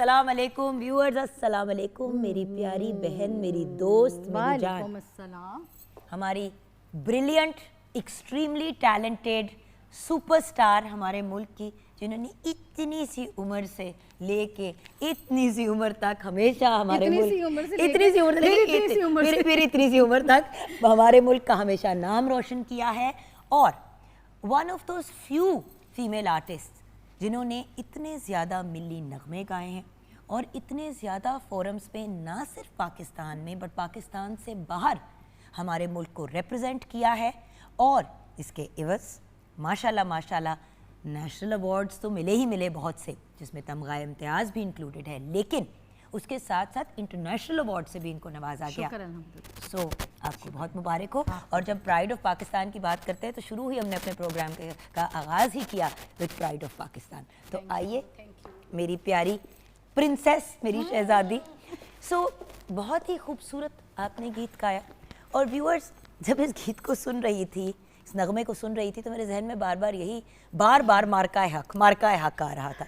अस्सलाम वालेकुम व्यूअर्स, अस्सलाम वालेकुम मेरी प्यारी बहन, मेरी दोस्त, मेरी जान, अस्सलाम। हमारी ब्रिलियंट, एक्सट्रीमली टैलेंटेड सुपरस्टार हमारे मुल्क की, जिन्होंने इतनी सी उम्र से लेके इतनी सी उम्र तक हमेशा हमारे मुल्क इतनी सी उम्र तक हमारे मुल्क का हमेशा नाम रोशन किया है। और one of those few female artist जिन्होंने इतने ज़्यादा मिली नगमे गाए हैं और इतने ज़्यादा फोरम्स पे ना सिर्फ पाकिस्तान में बट पाकिस्तान से बाहर हमारे मुल्क को रिप्रेजेंट किया है। और इसके इवज़ माशाल्लाह माशाल्लाह नेशनल अवार्ड्स तो मिले ही मिले बहुत से, जिसमें तमगा इम्तियाज़ भी इंक्लूडेड है, लेकिन उसके साथ साथ इंटरनेशनल अवार्ड से भी इनको नवाजा गया। सो आपको बहुत मुबारक हो। और जब प्राइड ऑफ पाकिस्तान की बात करते हैं तो शुरू ही हमने अपने प्रोग्राम का आगाज़ ही किया विद प्राइड ऑफ पाकिस्तान। तो आइए मेरी प्यारी प्रिंसेस, मेरी शहजादी। सो बहुत ही खूबसूरत आपने गीत गाया और व्यूअर्स जब इस गीत को सुन रही थी, इस नगमे को सुन रही थी, तो मेरे जहन में बार बार मार्का हक आ रहा था।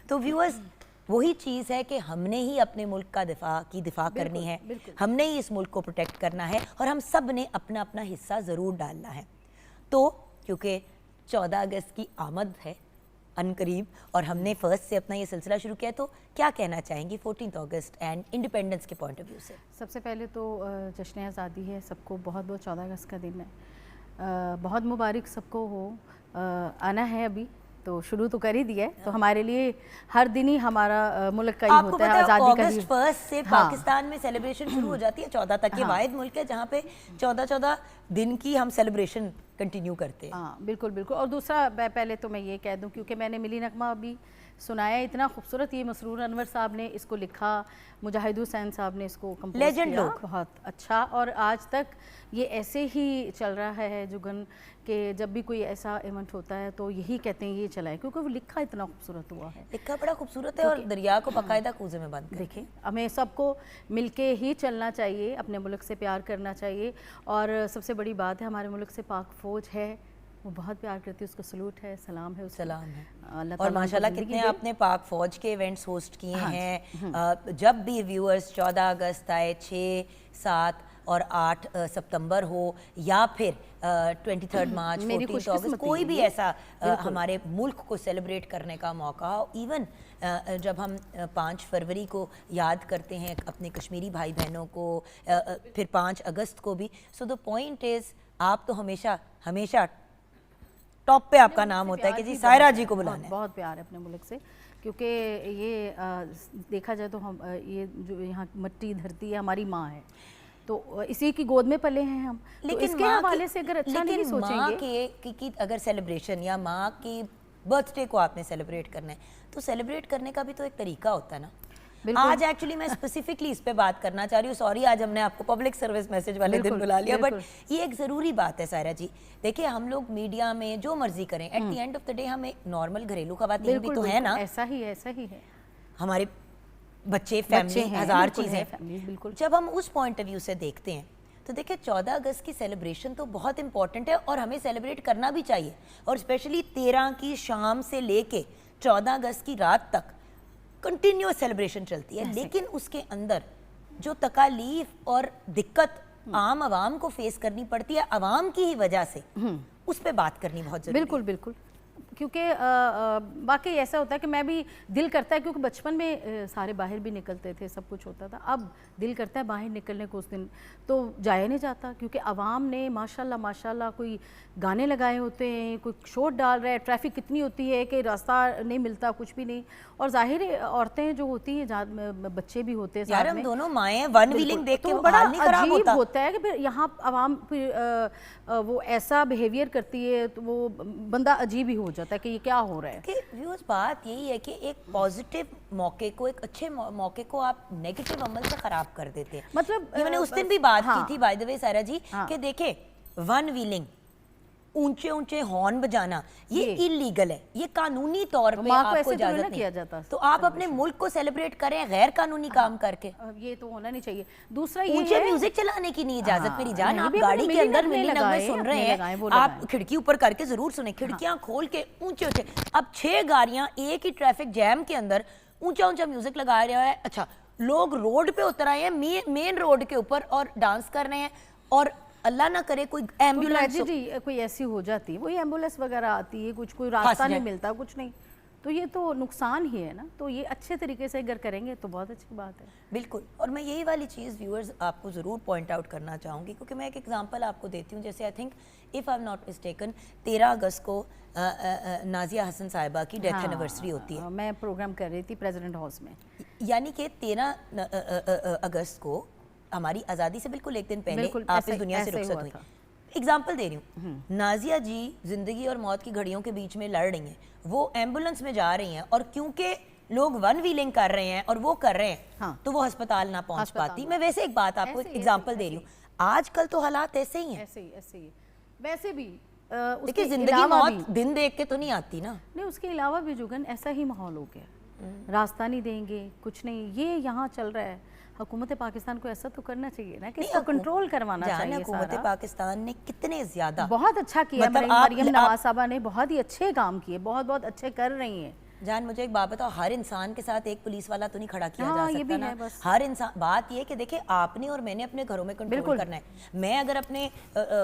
तो व्यूअर्स वही चीज़ है कि हमने ही अपने मुल्क का दिफा करनी है, हमने ही इस मुल्क को प्रोटेक्ट करना है और हम सब ने अपना अपना हिस्सा ज़रूर डालना है। तो क्योंकि 14 अगस्त की आमद है अनकरीब और हमने फर्स्ट से अपना ये सिलसिला शुरू किया, तो क्या कहना चाहेंगी 14 अगस्त एंड इंडिपेंडेंस के पॉइंट ऑफ व्यू से? सबसे पहले तो जश्न आज़ादी है, सबको बहुत बहुत 14 अगस्त का दिन है, बहुत मुबारक सबको हो। आना है अभी तो शुरू तो कर ही दिया है, तो हमारे लिए हर दिन ही हमारा मुल्क का ही होता है आज़ादी का। अगस्त 1 से पाकिस्तान में सेलिब्रेशन शुरू हो जाती है 14 तक। ये वाहिद मुल्क है जहाँ पे 14 दिन की हम सेलिब्रेशन कंटिन्यू करते हैं। हाँ बिल्कुल बिल्कुल। और दूसरा पहले तो मैं ये कह दूँ, क्योंकि मैंने मिली नगमा अभी सुनाया, इतना खूबसूरत, ये मसरूर अनवर साहब ने इसको लिखा, मुजाहिद हुसैन साहब ने इसको कंपोज किया, बहुत अच्छा। और आज तक ये ऐसे ही चल रहा है जुगन कि जब भी कोई ऐसा इवेंट होता है तो यही कहते हैं ये चलाए, क्योंकि वो लिखा इतना खूबसूरत हुआ है, लिखा बड़ा खूबसूरत है और दरिया को बाकायदा कूजे में बंद। देखिए हमें सबको मिलके ही चलना चाहिए, अपने मुल्क से प्यार करना चाहिए। और सबसे बड़ी बात है हमारे मुल्क से पाक फौज है, वो बहुत प्यार करती है, उसको सलूट है, सलाम है, सलाम है। और माशाल्लाह कितने आपने पाक फौज के इवेंट्स होस्ट किए हैं। जब भी व्यूअर्स 14 अगस्त आए, 6, 7 और 8 सितंबर हो या फिर 23 मार्च, 14 अगस्त, कोई भी ऐसा हमारे मुल्क को सेलिब्रेट करने का मौका हो, इवन जब हम 5 फरवरी को याद करते हैं अपने कश्मीरी भाई बहनों को, फिर 5 अगस्त को भी। सो द पॉइंट इज़ आप तो हमेशा टॉप पे आपका नाम होता है कि जी सायरा जी को बुलाना है। बहुत प्यार है अपने मुल्क से, क्योंकि ये देखा जाए तो हम ये जो यहाँ मट्टी धरती है हमारी माँ है, तो इसी की गोद में पले हैं हम। लेकिन तो इसके हवाले से अगर अच्छा नहीं सोचेंगे, माँ की अगर सेलिब्रेशन या माँ की बर्थडे को आपने सेलिब्रेट करना है तो सेलिब्रेट करने का भी तो एक तरीका होता है ना। आज एक्चुअली मैं स्पेसिफिकली इस पे बात करना चाह रही हूँ, सॉरी आज हमने आपको पब्लिक सर्विस मैसेज वाले दिन बुला लिया, बट ये एक ज़रूरी बात है सायरा जी। देखिए हम लोग मीडिया में जो मर्जी करें, eight the end of the day हम एक नॉर्मल घरेलू खवातीन भी तो है ना। ऐसा ही है। हमारे बच्चे, फैमिली, हज़ार चीज़ें। बिल्कुल। जब हम उस पॉइंट ऑफ व्यू से देखते हैं तो देखिए 14 अगस्त की सेलिब्रेशन तो बहुत इंपॉर्टेंट है और हमें सेलिब्रेट करना भी चाहिए। और स्पेशली 13 की शाम से लेके 14 अगस्त की रात तक कंटिन्यूअस सेलिब्रेशन चलती है, लेकिन उसके अंदर जो तकालीफ और दिक्कत आम आवाम को फेस करनी पड़ती है आवाम की ही वजह से, उस पे बात करनी बहुत जरूरी है। बिल्कुल। क्योंकि वाकई ऐसा होता है कि मैं भी दिल करता है, क्योंकि बचपन में सारे बाहर भी निकलते थे, सब कुछ होता था, अब दिल करता है बाहर निकलने को, उस दिन तो जाया नहीं जाता, क्योंकि आवाम ने माशाल्लाह कोई गाने लगाए होते हैं, कोई शोर डाल रहा है, ट्रैफिक कितनी होती है कि रास्ता नहीं मिलता, कुछ भी नहीं। और जाहिर है औरतें जो होती हैं, बच्चे भी होते हैं, यार हम दोनों माएँ वन व्हीलिंग देख के बड़ा अजीब होता है कि फिर यहाँ आवाम फिर वो ऐसा बिहेवियर करती है, तो वो बंदा अजीब ही हो जाता है कि ये क्या हो रहा है। कि व्यूअर्स बात यही है कि एक पॉजिटिव मौके को, एक अच्छे मौके को आप नेगेटिव अमल से खराब कर देते हैं। मतलब मैंने उस दिन भी बात की थी बाय द वे सायरा जी, कि देखे वन व्हीलिंग, ऊंचे हॉर्न बजाना, ये इलीगल है, ये कानूनी तौर पे आपको इजाजत नहीं किया जाता। तो आप अपने मुल्क को सेलिब्रेट करें गैर कानूनी काम करके, ये तो होना नहीं चाहिए। दूसरा ये ऊंचे म्यूजिक चलाने की नहीं इजाजत मेरी जान। आप गाड़ी के अंदर मिली नगमे सुन रहे हैं, आप खिड़की ऊपर करके जरूर सुने, खिड़कियां खोल के ऊंचे। अब 6 गाड़ियां एक ही ट्रैफिक जैम के अंदर ऊंचा ऊंचा म्यूजिक लगा रहा है। अच्छा, लोग रोड पे उतर आए हैं, मेन रोड के ऊपर, और डांस कर रहे हैं, और अल्लाह ना करे कोई एम्बुलेंस कोई ऐसी हो जाती है, वही एम्बुलेंस वगैरह आती है, कुछ कोई रास्ता नहीं मिलता, कुछ नहीं, तो ये तो नुकसान ही है ना। तो ये अच्छे तरीके से अगर करेंगे तो बहुत अच्छी बात है। बिल्कुल, और मैं यही वाली चीज़ व्यूअर्स आपको ज़रूर पॉइंट आउट करना चाहूँगी, क्योंकि मैं एक एग्जांपल आपको देती हूँ। जैसे I think if I am not mistaken 13 अगस्त को नाजिया हसन साहिबा की डेथ एनिवर्सरी होती है। मैं प्रोग्राम कर रही थी प्रेसिडेंट हाउस में, यानी कि 13 अगस्त को हमारी आज़ादी से बिल्कुल एक दिन पहले आप इस दुनिया से रुखसत हुई। एग्जाम्पल दे रही हूँ, नाजिया जी जिंदगी और मौत की घड़ियों के बीच में लड़ रही हैं, वो एम्बुलेंस में जा रही हैं, और क्योंकि लोग वन व्हीलिंग कर रहे हैं और वो कर रहे हैं, हाँ, तो वो अस्पताल ना पहुंच पाती। मैं वैसे एक बात आपको एग्जाम्पल दे रही हूँ, आजकल तो हालात ऐसे ही हैं। ऐसे ही वैसे भी देखिए, जिंदगी मौत दिन देख के तो नहीं आती ना। नहीं, उसके अलावा भी जुगन ऐसा ही माहौल हो गया, रास्ता नहीं देंगे, कुछ नहीं, ये यहाँ चल रहा है। हुकूमत पाकिस्तान को ऐसा तो करना चाहिए ना कि इसको कंट्रोल करवाना चाहिए। हुकूमत पाकिस्तान ने कितने ज्यादा बहुत अच्छा किया, मरियम नवाज साहबा ने बहुत ही अच्छे काम किए, बहुत बहुत अच्छे कर रही हैं। जान, मुझे एक बात बताओ, हर इंसान के साथ एक पुलिस वाला तो नहीं खड़ा किया जा सकता ये भी ना। है बस। हर इंसान, बात ये कि देखिए, आपने और मैंने अपने घरों में कंट्रोल करना है। मैं अगर अपने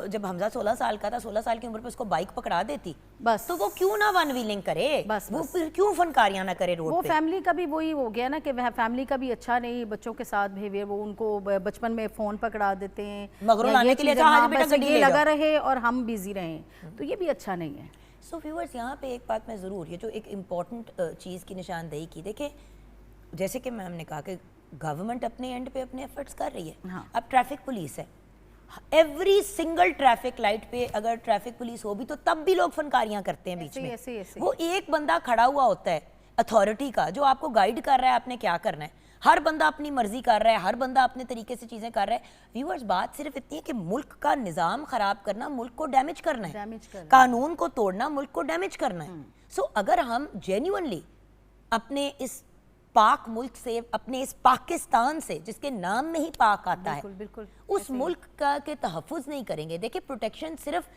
जब हमजा 16 साल का था, 16 साल की उम्र पे उसको बाइक पकड़ा देती बस, तो वो क्यों ना वन व्हीलिंग करे, बस, वो फिर क्यों फनकारियां ना करे रोड पे। वो फैमिली का भी वही हो गया ना कि वह फैमिली का भी अच्छा नहीं, बच्चों के साथ बिहेवियर, वो उनको बचपन में फोन पकड़ा देते हैं, मगरों लाने के लिए ये लगा रहे और हम बिजी रहे, तो ये भी अच्छा नहीं है। सो व्यूअर्स, यहाँ पे एक बात मैं ज़रूर, ये जो एक इम्पॉर्टेंट चीज़ की निशानदेही की, देखिए जैसे कि मैम ने कहा कि गवर्नमेंट अपने एंड पे अपने एफर्ट्स कर रही है। हाँ। अब ट्रैफिक पुलिस है, एवरी सिंगल ट्रैफिक लाइट पे अगर ट्रैफिक पुलिस हो भी तो तब भी लोग फनकारियां करते हैं बीच में। ऐसे। वो एक बंदा खड़ा हुआ होता है अथॉरिटी का, जो आपको गाइड कर रहा है आपने क्या करना है। हर बंदा अपनी मर्जी कर रहा है, हर बंदा अपने तरीके से चीजें कर रहा है। व्यूअर्स, बात सिर्फ इतनी है कि मुल्क का निजाम खराब करना मुल्क को डैमेज करना है, कानून को तोड़ना मुल्क को डैमेज करना है। सो अगर हम जेन्युइनली अपने इस पाक मुल्क से, अपने इस पाकिस्तान से जिसके नाम में ही पाक आता है, बिल्कुल, उस मुल्क का के तहफ़्फ़ुज़ नहीं करेंगे। देखिए, प्रोटेक्शन सिर्फ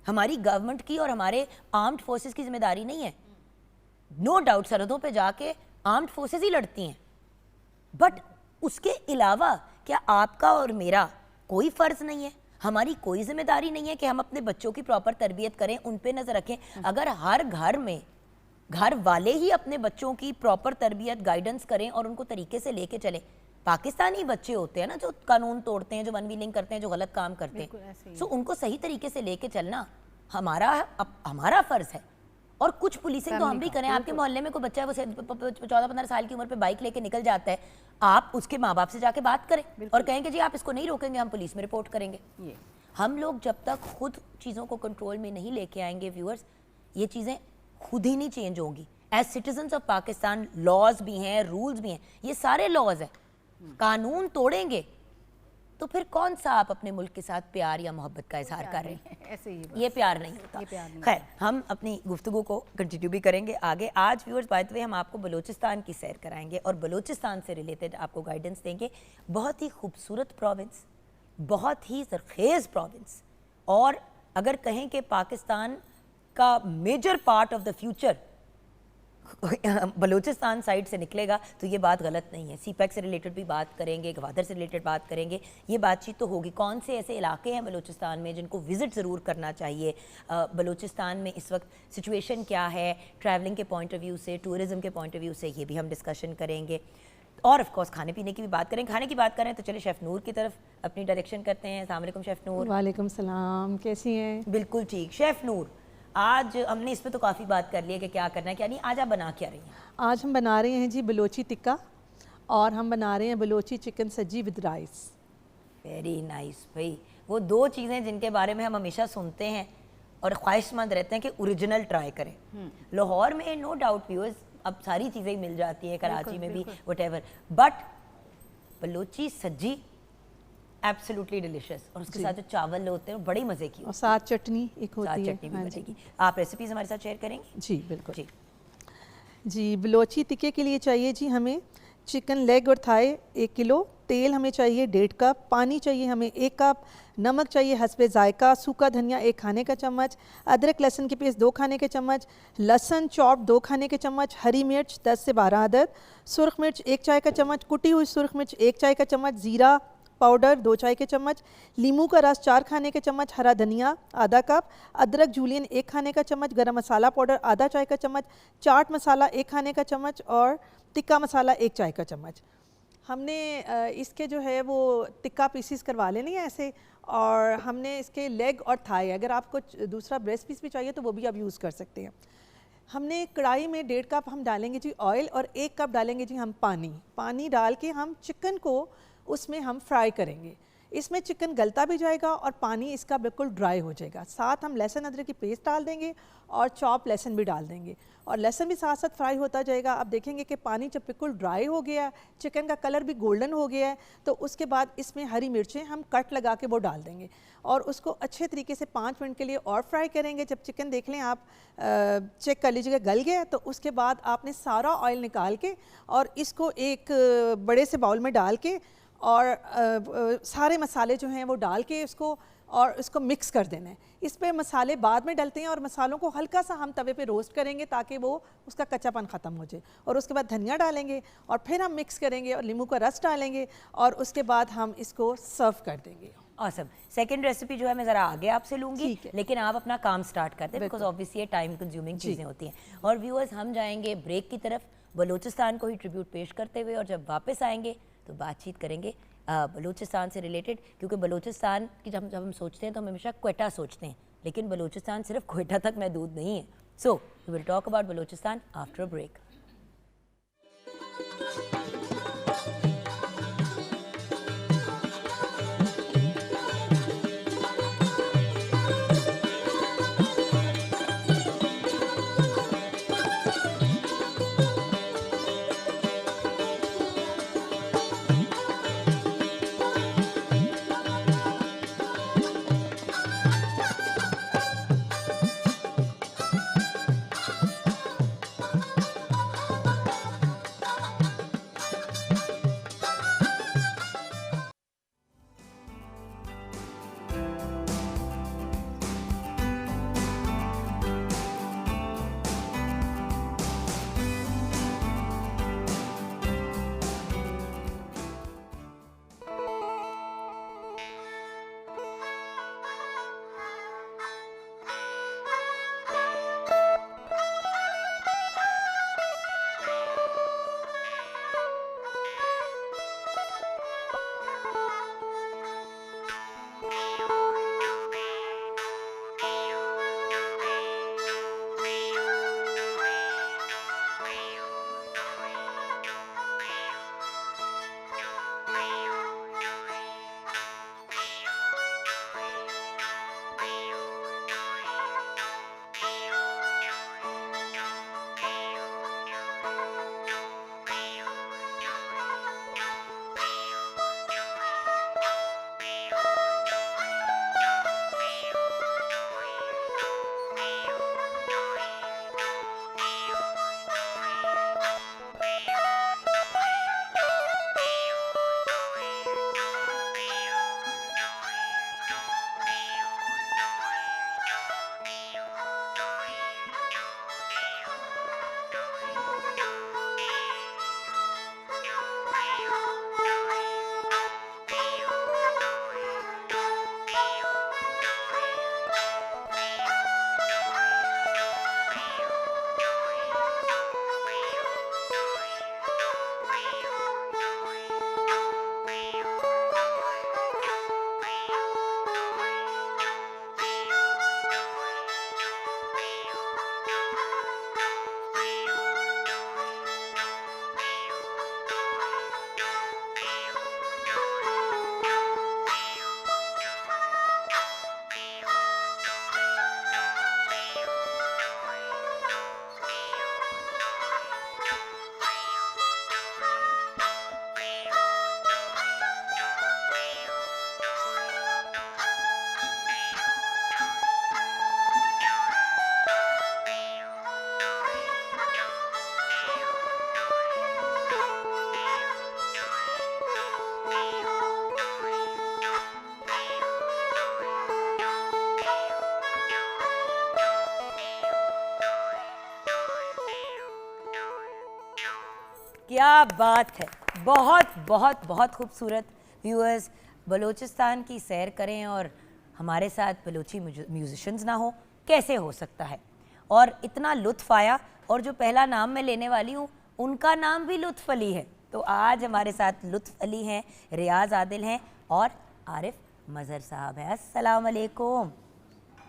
हमारी गवर्नमेंट की और हमारे आर्म्ड फोर्सेस की जिम्मेदारी नहीं है। नो डाउट सरहदों पे जाके आर्म्ड फोर्सेस ही लड़ती हैं, बट उसके अलावा क्या आपका और मेरा कोई फ़र्ज़ नहीं है, हमारी कोई जिम्मेदारी नहीं है कि हम अपने बच्चों की प्रॉपर तरबियत करें, उन पे नज़र रखें? अगर हर घर में घर वाले ही अपने बच्चों की प्रॉपर तरबियत, गाइडेंस करें और उनको तरीके से लेके चलें। पाकिस्तानी बच्चे होते हैं ना जो कानून तोड़ते हैं, जो वन व्हीलिंग करते हैं, जो गलत काम करते हैं, सो उनको सही तरीके से लेके चलना हमारा फ़र्ज़ है। और कुछ पुलिसिंग तो हम भी करें। आपके मोहल्ले में कोई बच्चा है, वो 14-15 साल की उम्र पे बाइक लेके निकल जाता है, आप उसके माँ बाप से जाके बात करें और कहेंगे जी आप इसको नहीं रोकेंगे, हम पुलिस में रिपोर्ट करेंगे। हम लोग जब तक खुद चीज़ों को कंट्रोल में नहीं लेके आएंगे व्यूअर्स, ये चीज़ें खुद ही नहीं चेंज होंगी। As citizens of Pakistan laws भी हैं, रूल्स भी हैं, ये सारे लॉज हैं। कानून तोड़ेंगे तो फिर कौन सा आप अपने मुल्क के साथ प्यार या मोहब्बत का इजहार कर रहे हैं? ऐसे ही ये प्यार नहीं होता। खैर, हम अपनी गुफ्तगू को कंटिन्यू भी करेंगे आगे। आज व्यूअर्स, बाय द वे, हम आपको बलूचिस्तान की सैर कराएंगे और बलूचिस्तान से रिलेटेड आपको गाइडेंस देंगे। बहुत ही खूबसूरत प्रोविंस, बहुत ही ज़रखेज़ प्रोविंस, और अगर कहें कि पाकिस्तान का major part of the future Balochistan side से निकलेगा, तो ये बात गलत नहीं है। सीपैक से रिलेटेड भी बात करेंगे, गवादर से रिलेटेड बात करेंगे, ये बातचीत तो होगी। कौन से ऐसे इलाके हैं बलूचिस्तान में जिनको विज़िट ज़रूर करना चाहिए, बलूचिस्तान में इस वक्त सिचुएशन क्या है ट्रैवलिंग के पॉइंट ऑफ व्यू से, टूरिज़म के पॉइंट ऑफ व्यू से, ये भी हम डिस्कशन करेंगे। और ऑफ कोर्स खाने पीने की भी बात करें। खाने की बात करें तो चलिए शेफ़ नूर की तरफ अपनी डायरेक्शन करते हैं। अस्सलाम वालेकुम शेफ़ नूर। वालेकुम सलाम, कैसी हैं? बिल्कुल ठीक। शेफ़ नूर, आज हमने इस पे तो काफ़ी बात कर ली है कि क्या करना है क्या नहीं। आज आप बना क्या रही हैं? आज हम बना रहे हैं जी बलोची टिक्का, और हम बना रहे हैं Balochi chicken Sajji with rice. Very nice भाई, वो दो चीज़ें जिनके बारे में हम हमेशा सुनते हैं और ख्वाहिशमंद रहते हैं कि ओरिजिनल ट्राई करें। लाहौर में नो डाउट व्यूअर्स अब सारी चीज़ें मिल जाती हैं, कराची में भी, what but Balochi Sajji absolutely delicious, और उसके साथ जो चावल होते हैं बड़ी मज़े की, और साथ चटनी एक होती है। चटनी भी बनेगी। आप रेसिपीज़ हमारे साथ शेयर करेंगे? जी बिल्कुल जी। बलोची टिक्के के लिए चाहिए जी हमें चिकन लेग और थाई 1 किलो, तेल हमें चाहिए 1.5 कप, पानी चाहिए हमें 1 कप, नमक चाहिए हस्बे जायका, सूखा धनिया 1 खाने का चम्मच, अदरक लहसुन की पेस्ट 2 खाने के चम्मच, लहसुन चॉप 2 खाने के चम्मच, हरी मिर्च 10 से 12 अदद, सुरख मिर्च 1 चाय का चम्मच, कुटी हुई सुरख मिर्च 1 चाय का चम्मच, ज़ीरा पाउडर 2 चाय के चम्मच, नींबू का रस 4 खाने के चम्मच, हरा धनिया आधा कप, अदरक जूलियन 1 खाने का चम्मच, गरम मसाला पाउडर आधा चाय का चम्मच, चाट मसाला 1 खाने का चम्मच और टिक्का मसाला 1 चाय का चम्मच। हमने इसके जो है वो टिक्का पीसीस करवा लेने हैं ऐसे, और हमने इसके लेग और थाई, अगर आपको दूसरा ब्रेस्ट पीस भी चाहिए तो वो भी आप यूज़ कर सकते हैं। हमने कढ़ाई में 1.5 कप हम डालेंगे जी ऑयल और 1 कप डालेंगे जी हम पानी डाल के हम चिकन को उसमें हम फ्राई करेंगे। इसमें चिकन गलता भी जाएगा और पानी इसका बिल्कुल ड्राई हो जाएगा। साथ हम लहसुन अदरक की पेस्ट डाल देंगे और चॉप लहसुन भी डाल देंगे और लहसुन भी साथ साथ फ्राई होता जाएगा। आप देखेंगे कि पानी जब बिल्कुल ड्राई हो गया, चिकन का कलर भी गोल्डन हो गया है, तो उसके बाद इसमें हरी मिर्चें हम कट लगा के वो डाल देंगे और उसको अच्छे तरीके से 5 मिनट के लिए और फ्राई करेंगे। जब चिकन देख लें आप, चेक कर लीजिएगा गल गया, तो उसके बाद आपने सारा ऑयल निकाल के और इसको एक बड़े से बाउल में डाल के और सारे मसाले जो हैं वो डाल के इसको मिक्स कर देना है। इस पे मसाले बाद में डलते हैं और मसालों को हल्का सा हम तवे पे रोस्ट करेंगे ताकि वो उसका कच्चापन ख़त्म हो जाए, और उसके बाद धनिया डालेंगे और फिर हम मिक्स करेंगे और नींबू का रस डालेंगे और उसके बाद हम इसको सर्व कर देंगे। ऑसम। सेकंड रेसिपी जो है मैं ज़रा आगे आपसे लूँगी, लेकिन आप अपना काम स्टार्ट करते हैं बिकॉज ऑब्वियसली ये टाइम कंज्यूमिंग चीज़ें होती हैं। और व्यूअर्स, हम जाएंगे ब्रेक की तरफ बलूचिस्तान को ही ट्रिब्यूट पेश करते हुए, और जब वापस आएंगे तो बातचीत करेंगे बलूचिस्तान से रिलेटेड, क्योंकि बलूचिस्तान की जब हम सोचते हैं तो हम हमेशा क्वेटा सोचते हैं, लेकिन बलूचिस्तान सिर्फ क्वेटा तक महदूद नहीं है। So we will talk about Balochistan after a break. क्या बात है, बहुत बहुत बहुत खूबसूरत। व्यूअर्स, बलूचिस्तान की सैर करें और हमारे साथ बलूची म्यूजिशंस ना हो, कैसे हो सकता है। और इतना लुत्फ आया, और जो पहला नाम मैं लेने वाली हूँ उनका नाम भी लुत्फ अली है। तो आज हमारे साथ लुत्फ अली हैं, रियाज आदिल हैं और आरिफ मज़हर साहब हैं। अस्सलाम वालेकुम।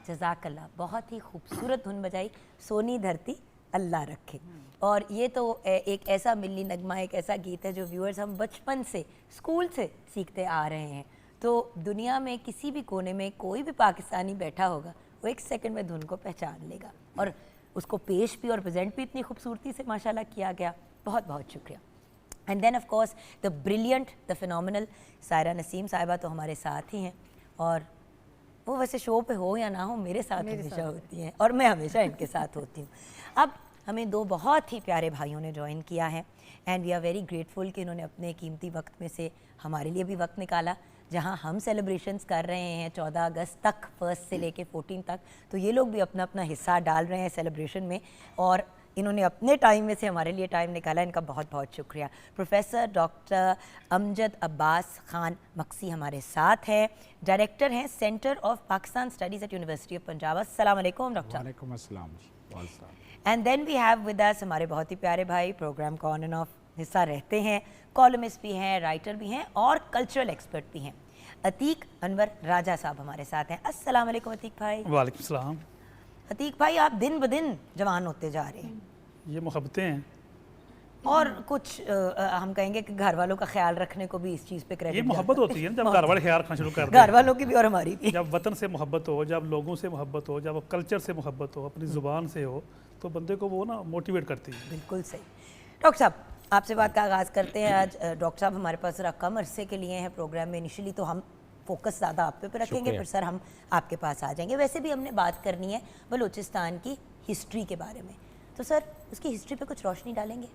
जज़ाकल्लाह, बहुत ही खूबसूरत धुन बजाई, सोनी धरती अल्लाह रखे। और ये तो एक ऐसा मिल्ली नगमा, एक ऐसा गीत है जो व्यूअर्स हम बचपन से स्कूल से सीखते आ रहे हैं। तो दुनिया में किसी भी कोने में कोई भी पाकिस्तानी बैठा होगा, वो 1 सेकंड में धुन को पहचान लेगा, और उसको पेश भी और प्रेजेंट भी इतनी खूबसूरती से माशाल्लाह किया गया। बहुत बहुत शुक्रिया। And then of course the brilliant, the phenomenal Saira Naseem Sahiba तो हमारे साथ ही हैं, और वो वैसे शो पे हो या ना हो मेरे साथ हमेशा होती हैं, और मैं हमेशा इनके साथ होती हूँ। अब हमें 2 बहुत ही प्यारे भाइयों ने ज्वाइन किया है, and we are very grateful कि इन्होंने अपने कीमती वक्त में से हमारे लिए भी वक्त निकाला। जहाँ हम सेलिब्रेशंस कर रहे हैं 14 अगस्त तक, 1 से लेके 14 तक, तो ये लोग भी अपना अपना हिस्सा डाल रहे हैं सेलिब्रेशन में, और इन्होंने अपने टाइम में से हमारे लिए टाइम निकाला। इनका बहुत बहुत शुक्रिया। प्रोफेसर डॉक्टर अमजद अब्बास खान मक्सी हमारे साथ हैं, डायरेक्टर हैं centre of Pakistan studies at university of Punjab. अस्सलाम वालेकुम डॉक्टर। वालेकुम अस्सलाम जी। And then we have with us हमारे बहुत ही प्यारे भाई, प्रोग्राम का ऑन एंड ऑफ हिस्सा रहते हैं, कॉलमिस्ट भी हैं, राइटर भी हैं और कल्चरल एक्सपर्ट भी हैं। अतीक अनवर राजा साहब हमारे साथ हैं। अस्सलाम वालेकुम अतीक भाई। वालेकुम सलाम। अतीक भाई, आप दिन ब दिन जवान होते जा रहे हैं, ये मोहब्बतें हैं, और कुछ हम कहेंगे कि घर वालों का ख्याल रखने को भी इस चीज़ पे ये क्रेडिट मोहब्बत होती है ना, जब घर वाले ख्याल रखना शुरू कर घर दें, वालों की भी और हमारी भी। जब वतन से मोहब्बत हो, जब लोगों से मोहब्बत हो, जब कल्चर से मोहब्बत हो, अपनी ज़ुबान से हो, तो बंदे को वो ना मोटिवेट करती है। बिल्कुल सही। डॉक्टर साहब, आपसे बात का आगाज़ करते हैं। आज डॉक्टर साहब हमारे पास ज़रा कम अरसे के लिए हैं प्रोग्राम में। इनिशियली तो हम फोकस ज़्यादा आप पे रखेंगे, फिर सर हम आपके पास आ जाएंगे। वैसे भी हमने बात करनी है बलूचिस्तान की हिस्ट्री के बारे में, तो सर उसकी हिस्ट्री पे कुछ रोशनी डालेंगे?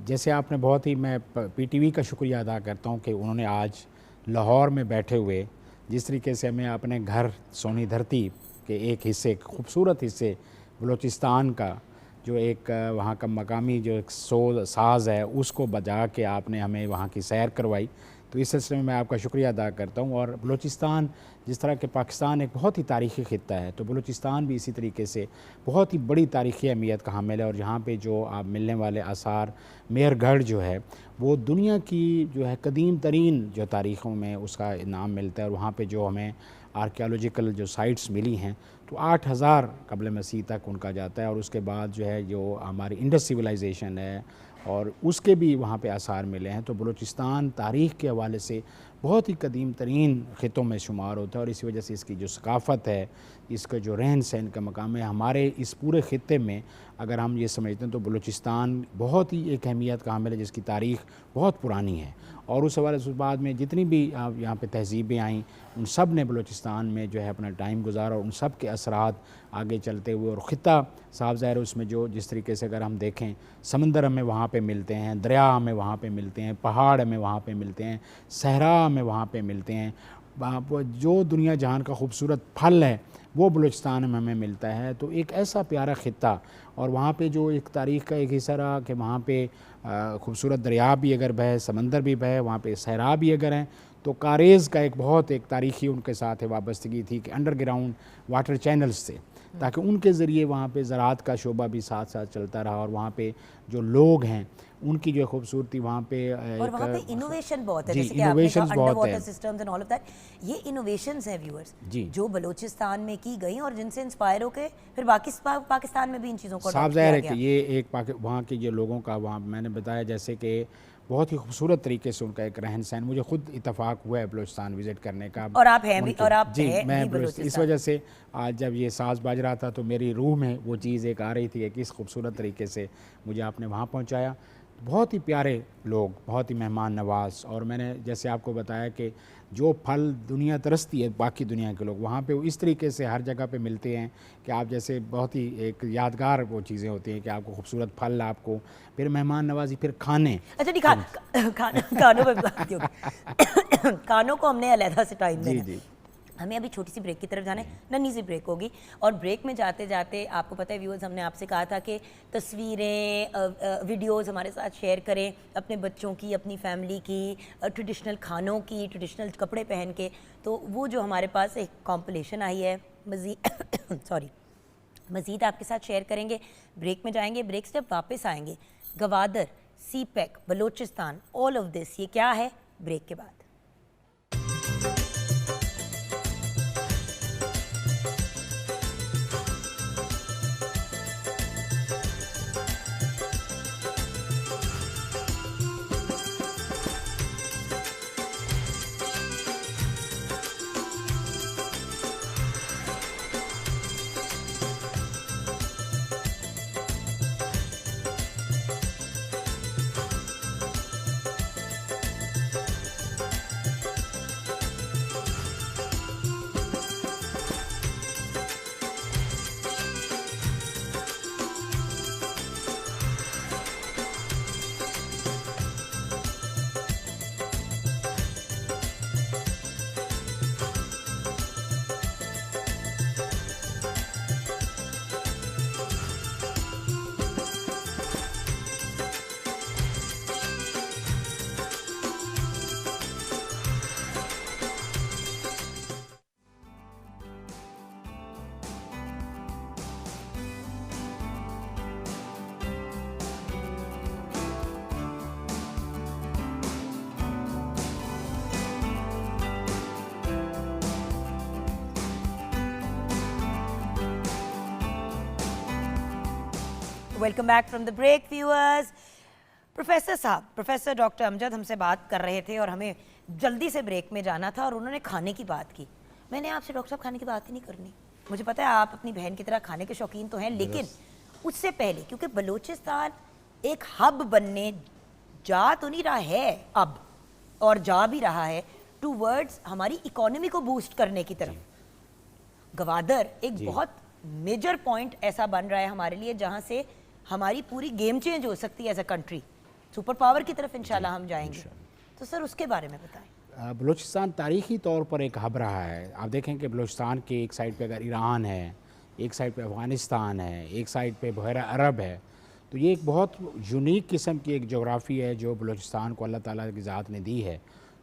जैसे आपने बहुत ही, मैं पीटीवी का शुक्रिया अदा करता हूँ कि उन्होंने आज लाहौर में बैठे हुए जिस तरीके से हमें अपने घर सोनी धरती के एक हिस्से, खूबसूरत हिस्से बलूचिस्तान का, जो एक वहाँ का मकामी जो एक साज़ है, उसको बजा के आपने हमें वहाँ की सैर करवाई। तो इस सिलसिले में मैं आपका शुक्रिया अदा करता हूँ। और बलूचिस्तान, जिस तरह के पाकिस्तान एक बहुत ही तारीख़ी ख़ित्ता है, तो बलूचिस्तान भी इसी तरीके से बहुत ही बड़ी तारीख़ी अहमियत का हामिल है। और यहाँ पे जो आप मिलने वाले आसार, मेहरगढ़ जो है वो दुनिया की जो है कदीम तरीन जो तारीख़ों में उसका नाम मिलता है। और वहाँ पे जो हमें आर्कियोलॉजिकल जो साइट्स मिली हैं, तो 8000 कबल मसीह तक उनका जाता है। और उसके बाद जो है जो हमारी इंडस सिविलाइजेशन है, और उसके भी वहाँ पे आसार मिले हैं। तो बलूचिस्तान तारीख़ के हवाले से बहुत ही कदीम तरीन ख़ित्तों में शुमार होता है, और इसी वजह से इसकी जो सकाफ़त है, इसका जो रहन सहन का मकाम है, हमारे इस पूरे ख़ित्ते में अगर हम ये समझते हैं तो बलूचिस्तान बहुत ही एक अहमियत का हामिल है, जिसकी तारीख़ बहुत पुरानी है। और उस हवाले से बाद में जितनी भी यहाँ पे तहज़ीबें आईं, उन सब ने बलूचिस्तान में जो है अपना टाइम गुजारा, और उन सब के असरात आगे चलते हुए, और ख़ित्ता साफ ज़ाहिर है उसमें जो जिस तरीके से अगर हम देखें, समंदर हमें वहाँ पे मिलते हैं, दरिया हमें वहाँ पे मिलते हैं, पहाड़ हमें वहाँ पे मिलते हैं, सहरा हमें वहाँ पे मिलते हैं, जो दुनिया जहान का खूबसूरत फल है वो बलूचिस्तान में हमें मिलता है। तो एक ऐसा प्यारा ख़ित्ता, और वहाँ पे जो एक तारीख़ का एक हिस्सा रहा कि वहाँ पे खूबसूरत दरिया भी अगर बहे, समंदर भी बहे, वहाँ पे सहरा भी अगर हैं, तो कारेज़ का एक बहुत एक तारीख़ी उनके साथ वाबस्तगी थी कि अंडरग्राउंड वाटर चैनल्स से, ताकि उनके ज़रिए वहाँ पे ज़राअत का शोबा भी साथ साथ चलता रहा। और वहाँ पे जो लोग हैं उनकी जो खूबसूरती वहाँ पे, और वहाँ पे इनोवेशन बहुत है, जी, जैसे कि आपने कहा innovations बहुत अंडर है। Water systems and all of that. ये इनोवेशंस हैं व्यूअर्स, जी। जो बलूचिस्तान में की गई और जिनसे इंस्पायर होके फिर पाकिस्तान में भी इन चीज़ों को साफ adopt ज़ाहिर है किया कि गया। ये एक वहाँ के जो लोगों का, वहाँ मैंने बताया जैसे कि बहुत ही खूबसूरत तरीके से उनका एक रहन सहन, मुझे खुद इत्तफाक हुआ है बलूचिस्तान विज़िट करने का। और आप हैं भी, उनके- और आप जी, हैं मैं भी बलूचिस्तान। इस वजह से आज जब ये साज़ बज रहा था तो मेरी रूह में वो चीज़ एक आ रही थी कि किस खूबसूरत तरीके से मुझे आपने वहाँ पहुँचाया। बहुत ही प्यारे लोग, बहुत ही मेहमान नवाज। और मैंने जैसे आपको बताया कि जो फल दुनिया तरसती है, बाकी दुनिया के लोग वहाँ पे इस तरीके से हर जगह पे मिलते हैं कि आप जैसे बहुत ही एक यादगार वो चीज़ें होती हैं कि आपको खूबसूरत फल, आपको फिर मेहमान नवाजी, फिर खाने। अच्छा नहीं, खानों पे बात क्यों? खानों को हमने अलहदा से टाइम जी देना। जी। हमें अभी छोटी सी ब्रेक की तरफ जाना है, नन्ही सी ब्रेक होगी। और ब्रेक में जाते जाते आपको पता है व्यूअर्स, हमने आपसे कहा था कि तस्वीरें वीडियोस हमारे साथ शेयर करें अपने बच्चों की, अपनी फैमिली की, ट्रेडिशनल खानों की, ट्रेडिशनल कपड़े पहन के। तो वो जो हमारे पास एक कॉम्पिलेशन आई है मज़ीद सॉरी मज़ीद आपके साथ शेयर करेंगे। ब्रेक में जाएंगे, ब्रेक से जब वापस आएंगे, Gwadar, CPEC, Balochistan, all of this ये क्या है, ब्रेक के बाद। Welcome back from the break viewers. Professor साहब, प्रोफेसर डॉक्टर अमजद हमसे बात कर रहे थे और हमें जल्दी से ब्रेक में जाना था और उन्होंने खाने की बात की। मैंने आपसे डॉक्टर साहब खाने की बात ही नहीं करनी, मुझे पता है आप अपनी बहन की तरह खाने के शौकीन तो हैं, लेकिन उससे पहले क्योंकि बलूचिस्तान एक हब बनने जा तो नहीं रहा है अब, और जा भी रहा है टूवर्ड्स हमारी इकोनॉमी को बूस्ट करने की तरफ। गवादर एक बहुत मेजर पॉइंट ऐसा बन रहा है हमारे लिए जहां से हमारी पूरी गेम चेंज हो सकती है as a country, super power की तरफ इंशाल्लाह हम जाएंगे। तो सर उसके बारे में बताएं। बलूचिस्तान तारीखी तौर पर एक हब रहा है। आप देखें कि बलूचिस्तान के एक साइड पे अगर ईरान है, एक साइड पे अफ़गानिस्तान है, एक साइड पे बहरा अरब है, तो ये एक बहुत यूनिक किस्म की एक जोग्राफ़ी है जो बलूचिस्तान को अल्लाह ताला की ज़ात ने दी है।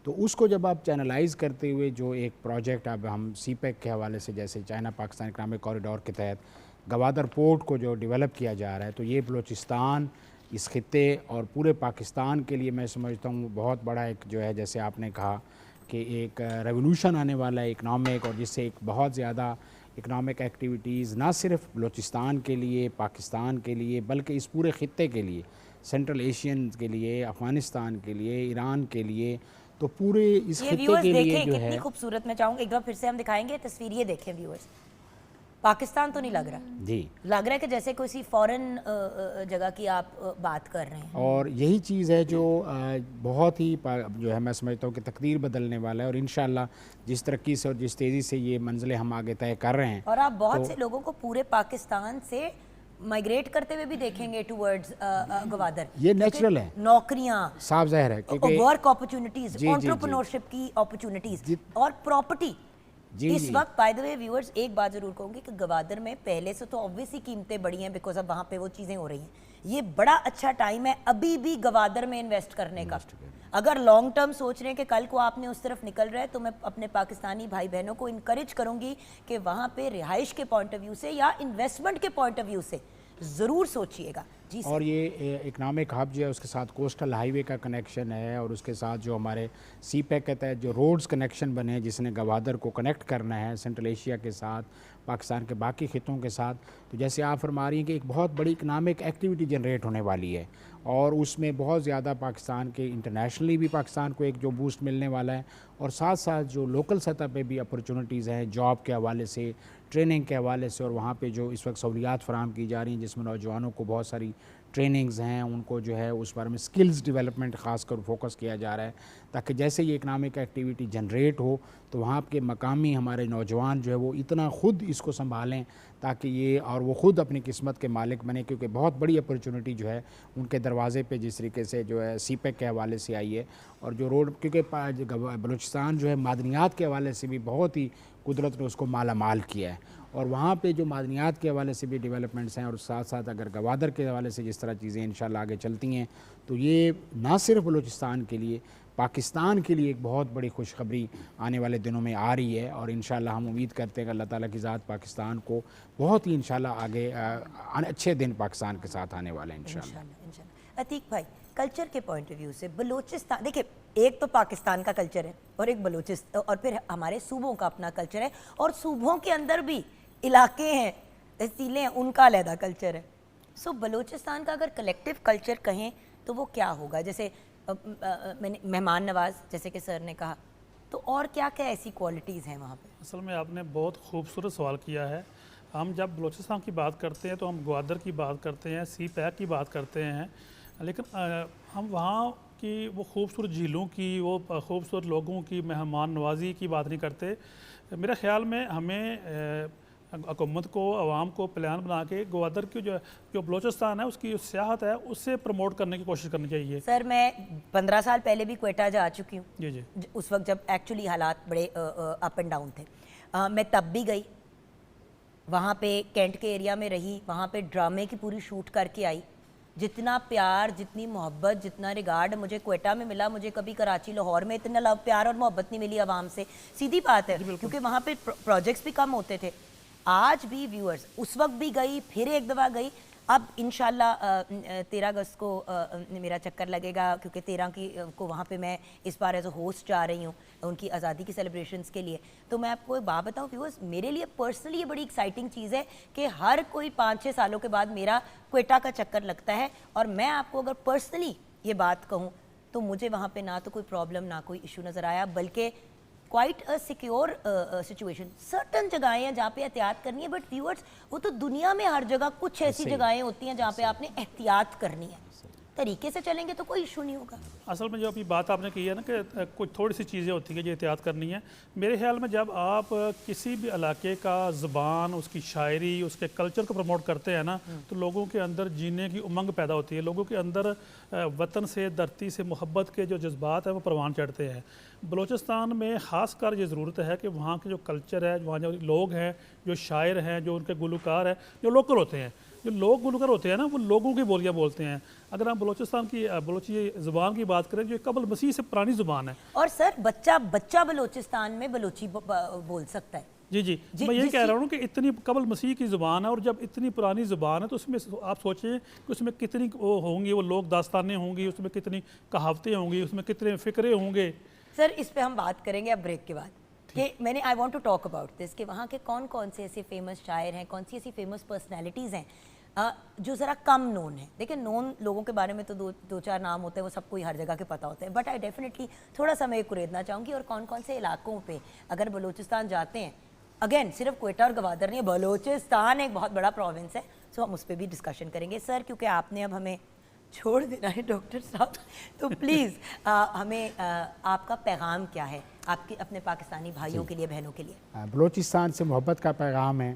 तो उसको जब आप चैनलाइज़ करते हुए जो एक प्रोजेक्ट अब हम सीपेक के हवाले से, जैसे चाइना पाकिस्तान इकनॉमिक कॉरिडोर के तहत गवादर पोर्ट को जो डेवलप किया जा रहा है, तो ये बलूचिस्तान, इस खित्ते और पूरे पाकिस्तान के लिए मैं समझता हूँ बहुत बड़ा एक जो है, जैसे आपने कहा कि एक रेवोल्यूशन आने वाला है इकनॉमिक, और जिससे एक बहुत ज़्यादा इकनॉमिक एक्टिविटीज़ ना सिर्फ बलूचिस्तान के लिए, पाकिस्तान के लिए, बल्कि इस पूरे खित्ते के लिए, सेंट्रल एशियन के लिए, अफ़गानिस्तान के लिए, ईरान के लिए, तो पूरे इस खित्ते के लिए जो है कितनी खूबसूरत। मैं चाहूँगी एक बार फिर से हम दिखाएंगे तस्वीर, ये देखें व्यूअर्स, पाकिस्तान तो नहीं लग रहा जी, लग रहा है कि जैसे कोई फॉरेन जगह की आप बात कर रहे हैं। और यही चीज़ है जो बहुत ही जो है मैं समझता हूँ कि तकदीर बदलने वाला है, और इंशाल्लाह जिस तरक्की से और जिस तेज़ी से ये मंजिलें हम आगे तय कर रहे हैं, और आप बहुत से लोगों को पूरे पाकिस्तान से माइग्रेट करते हुए भी देखेंगे टूवर्ड्स गवादर। ये नेचुरल है, नौकरियां, साफ ज़ाहिर है, क्योंकि वर्क अपॉर्चुनिटीज, एंटरप्रेन्योरशिप की अपॉर्चुनिटीज और प्रॉपर्टी। इस वक्त बाय द वे व्यूअर्स एक बात जरूर कहूंगी कि गवादर में पहले से तो ऑब्वियसली कीमतें बढ़ी हैं बिकॉज अब वहां पे वो चीजें हो रही हैं। ये बड़ा अच्छा टाइम है अभी भी गवादर में इन्वेस्ट करने का। अगर लॉन्ग टर्म सोच रहे हैं कि कल को आपने उस तरफ निकल रहा है, तो मैं अपने पाकिस्तानी भाई बहनों को इनकरेज करूंगी कि वहां पे रिहाइश के पॉइंट ऑफ व्यू से या इन्वेस्टमेंट के पॉइंट ऑफ व्यू से ज़रूर सोचिएगा जी। और ये इकनॉमिक हब जो है उसके साथ कोस्टल हाईवे का कनेक्शन है, और उसके साथ जो हमारे सीपेक के तहत जो रोड्स कनेक्शन बने हैं जिसने गवादर को कनेक्ट करना है सेंट्रल एशिया के साथ, पाकिस्तान के बाकी खितों के साथ, तो जैसे आप फरमा रही हैं कि एक बहुत बड़ी इकनॉमिक एक्टिविटी जनरेट होने वाली है, और उसमें बहुत ज़्यादा पाकिस्तान के इंटरनेशनली भी पाकिस्तान को एक जो बूस्ट मिलने वाला है, और साथ साथ जो लोकल सतह पे भी अपॉर्चुनिटीज़ हैं जॉब के हवाले से, ट्रेनिंग के हवाले से, और वहाँ पे जो इस वक्त सहूलियात फराहम की जा रही हैं जिसमें नौजवानों को बहुत सारी ट्रेनिंग्स हैं उनको जो है उस बारे में स्किल्स डेवलपमेंट ख़ासकर फोकस किया जा रहा है, ताकि जैसे ये इकनॉमिक एक्टिविटी जनरेट हो तो वहाँ के मकामी हमारे नौजवान जो है वो इतना ख़ुद इसको संभालें ताकि ये और वो ख़ुद अपनी किस्मत के मालिक बने, क्योंकि बहुत बड़ी अपॉर्चुनिटी जो है उनके दरवाज़े पे जिस तरीके से जो है सीपेक के हवाले से आई है, और जो रोड क्योंकि बलूचिस्तान जो है मादनियात के हवाले से भी बहुत ही कुदरत ने उसको माला माल किया है, और वहाँ पे जो मादनियात के हवाले से भी डेवलपमेंट्स हैं, और साथ साथ अगर गवादर के हवाले से जिस तरह चीज़ें इंशाल्लाह आगे चलती हैं तो ये ना सिर्फ बलूचिस्तान के लिए पाकिस्तान के लिए एक बहुत बड़ी खुशखबरी आने वाले दिनों में आ रही है, और इंशाल्लाह हम उम्मीद करते हैं कि अल्लाह ताला की ज़ात पाकिस्तान को बहुत ही इंशाल्लाह आगे अच्छे दिन पाकिस्तान के साथ आने वाले हैं इंशाल्लाह। इंशाल्लाह। अतीक भाई, कल्चर के पॉइंट ऑफ व्यू से बलूचिस्तान, देखिए एक तो पाकिस्तान का कल्चर है और एक बलूचिस्तान, और फिर हमारे सूबों का अपना कल्चर है, और सूबों के अंदर भी इलाके हैं, तहसीलें हैं, उनका अलहदा कल्चर है। सो बलूचिस्तान का अगर कलेक्टिव कल्चर कहें तो वो क्या होगा? जैसे मैंने मेहमान नवाज जैसे कि सर ने कहा, तो और क्या क्या ऐसी क्वालिटीज़ हैं वहाँ पे? असल में आपने बहुत खूबसूरत सवाल किया है। हम जब बलूचिस्तान की बात करते हैं तो हम ग्वादर की बात करते हैं, सी पैक की बात करते हैं, लेकिन हम वहाँ की वो खूबसूरत झीलों की, वो खूबसूरत लोगों की मेहमान नवाजी की बात नहीं करते। मेरे ख़्याल में हमें हुकूमत को, आवाम को प्लान बना के ग्वादर की जो बलूचिस्तान है उसकी सियाहत है उससे प्रमोट करने की कोशिश करनी चाहिए। सर मैं 15 साल पहले भी क्वेटा जा चुकी हूँ। जी जी। उस वक्त जब एक्चुअली हालात बड़े अप एंड डाउन थे, मैं तब भी गई वहाँ पे, कैंट के एरिया में रही, वहाँ पे ड्रामे की पूरी शूट करके आई। जितना प्यार, जितनी मोहब्बत, जितना रिगार्ड मुझे क्वेटा में मिला, मुझे कभी कराची, लाहौर में इतना लव, प्यार और मोहब्बत नहीं मिली आवाम से। सीधी बात है, क्योंकि वहाँ पे प्रोजेक्ट्स भी कम होते थे। आज भी व्यूअर्स, उस वक्त भी गई, फिर एक दफ़ा गई, अब इंशाल्लाह 13 अगस्त को मेरा चक्कर लगेगा, क्योंकि 13 को वहाँ पे मैं इस बार एज अ होस्ट जा रही हूँ उनकी आज़ादी की सेलिब्रेशंस के लिए। तो मैं आपको एक बात बताऊँ व्यूअर्स, मेरे लिए पर्सनली ये बड़ी एक्साइटिंग चीज़ है कि हर कोई 5-6 सालों के बाद मेरा क्वेटा का चक्कर लगता है, और मैं आपको अगर पर्सनली ये बात कहूँ तो मुझे वहाँ पर ना तो कोई प्रॉब्लम, ना कोई इशू नज़र आया, बल्कि quite a secure situation. Certain जगहें हैं जहाँ पे एहतियात करनी है, बट व्यूअर्स वो तो दुनिया में हर जगह कुछ ऐसी जगहें होती हैं जहाँ पे आपने एहतियात करनी है। तरीके से चलेंगे तो कोई इशू नहीं होगा। असल में जो अभी बात आपने की है ना कि कुछ थोड़ी सी चीज़ें होती हैं जो एहतियात करनी है, मेरे ख्याल में जब आप किसी भी इलाके का ज़बान, उसकी शायरी, उसके कल्चर को प्रमोट करते हैं ना, तो लोगों के अंदर जीने की उमंग पैदा होती है, लोगों के अंदर वतन से, धरती से मोहब्बत के जो जज्बात हैं वो परवान चढ़ते हैं। बलूचिस्तान में ख़ास कर ये ज़रूरत है कि वहाँ के जो कल्चर है, वहाँ जो लोग हैं, जो शायर हैं, जो उनके गुलकार हैं, जो लोकल होते हैं, जो लोग गुलकार होते हैं ना, वो लोगों की बोलियाँ बोलते हैं। अगर हम बलूचिस्तान की बलोची ज़ुबान की बात करें जो कबल मसीह से पुरानी ज़ुबान है, और सर बच्चा बलूचिस्तान में बलूची बोल सकता है। जी जी, मैं यही कह रहा हूँ कि इतनी कबल मसीह की ज़ुबान है, और जब इतनी पुरानी ज़ुबान है तो उसमें आप सोचें कि उसमें कितनी वो होंगी, वो लोग दास्तानें होंगी, उसमें कितनी कहावतें होंगी, उसमें कितने फ़िक्रे होंगे। सर इस पे हम बात करेंगे अब ब्रेक के बाद, कि मैंने I want to talk about this, कि वहाँ के कौन कौन से ऐसे फेमस शायर हैं, कौन सी ऐसी फेमस पर्सनैलिटीज़ हैं जो ज़रा कम नोन है। देखिए नोन लोगों के बारे में तो दो चार नाम होते हैं, वो सबको ही हर जगह के पता होते हैं, बट आई डेफिनेटली थोड़ा सा मैं कुरेदना चाहूँगी, और कौन कौन से इलाकों पे अगर बलूचिस्तान जाते हैं, अगेन सिर्फ क्वेटा और गवादर नहीं है, बलूचिस्तान एक बहुत बड़ा प्रोविंस है, सो हम उस पर भी डिस्कशन करेंगे। सर क्योंकि आपने अब हमें छोड़ देना है डॉक्टर साहब, तो प्लीज़ हमें आपका पैगाम क्या है आपके अपने पाकिस्तानी भाइयों के लिए, बहनों के लिए? बलूचिस्तान से मोहब्बत का पैगाम है,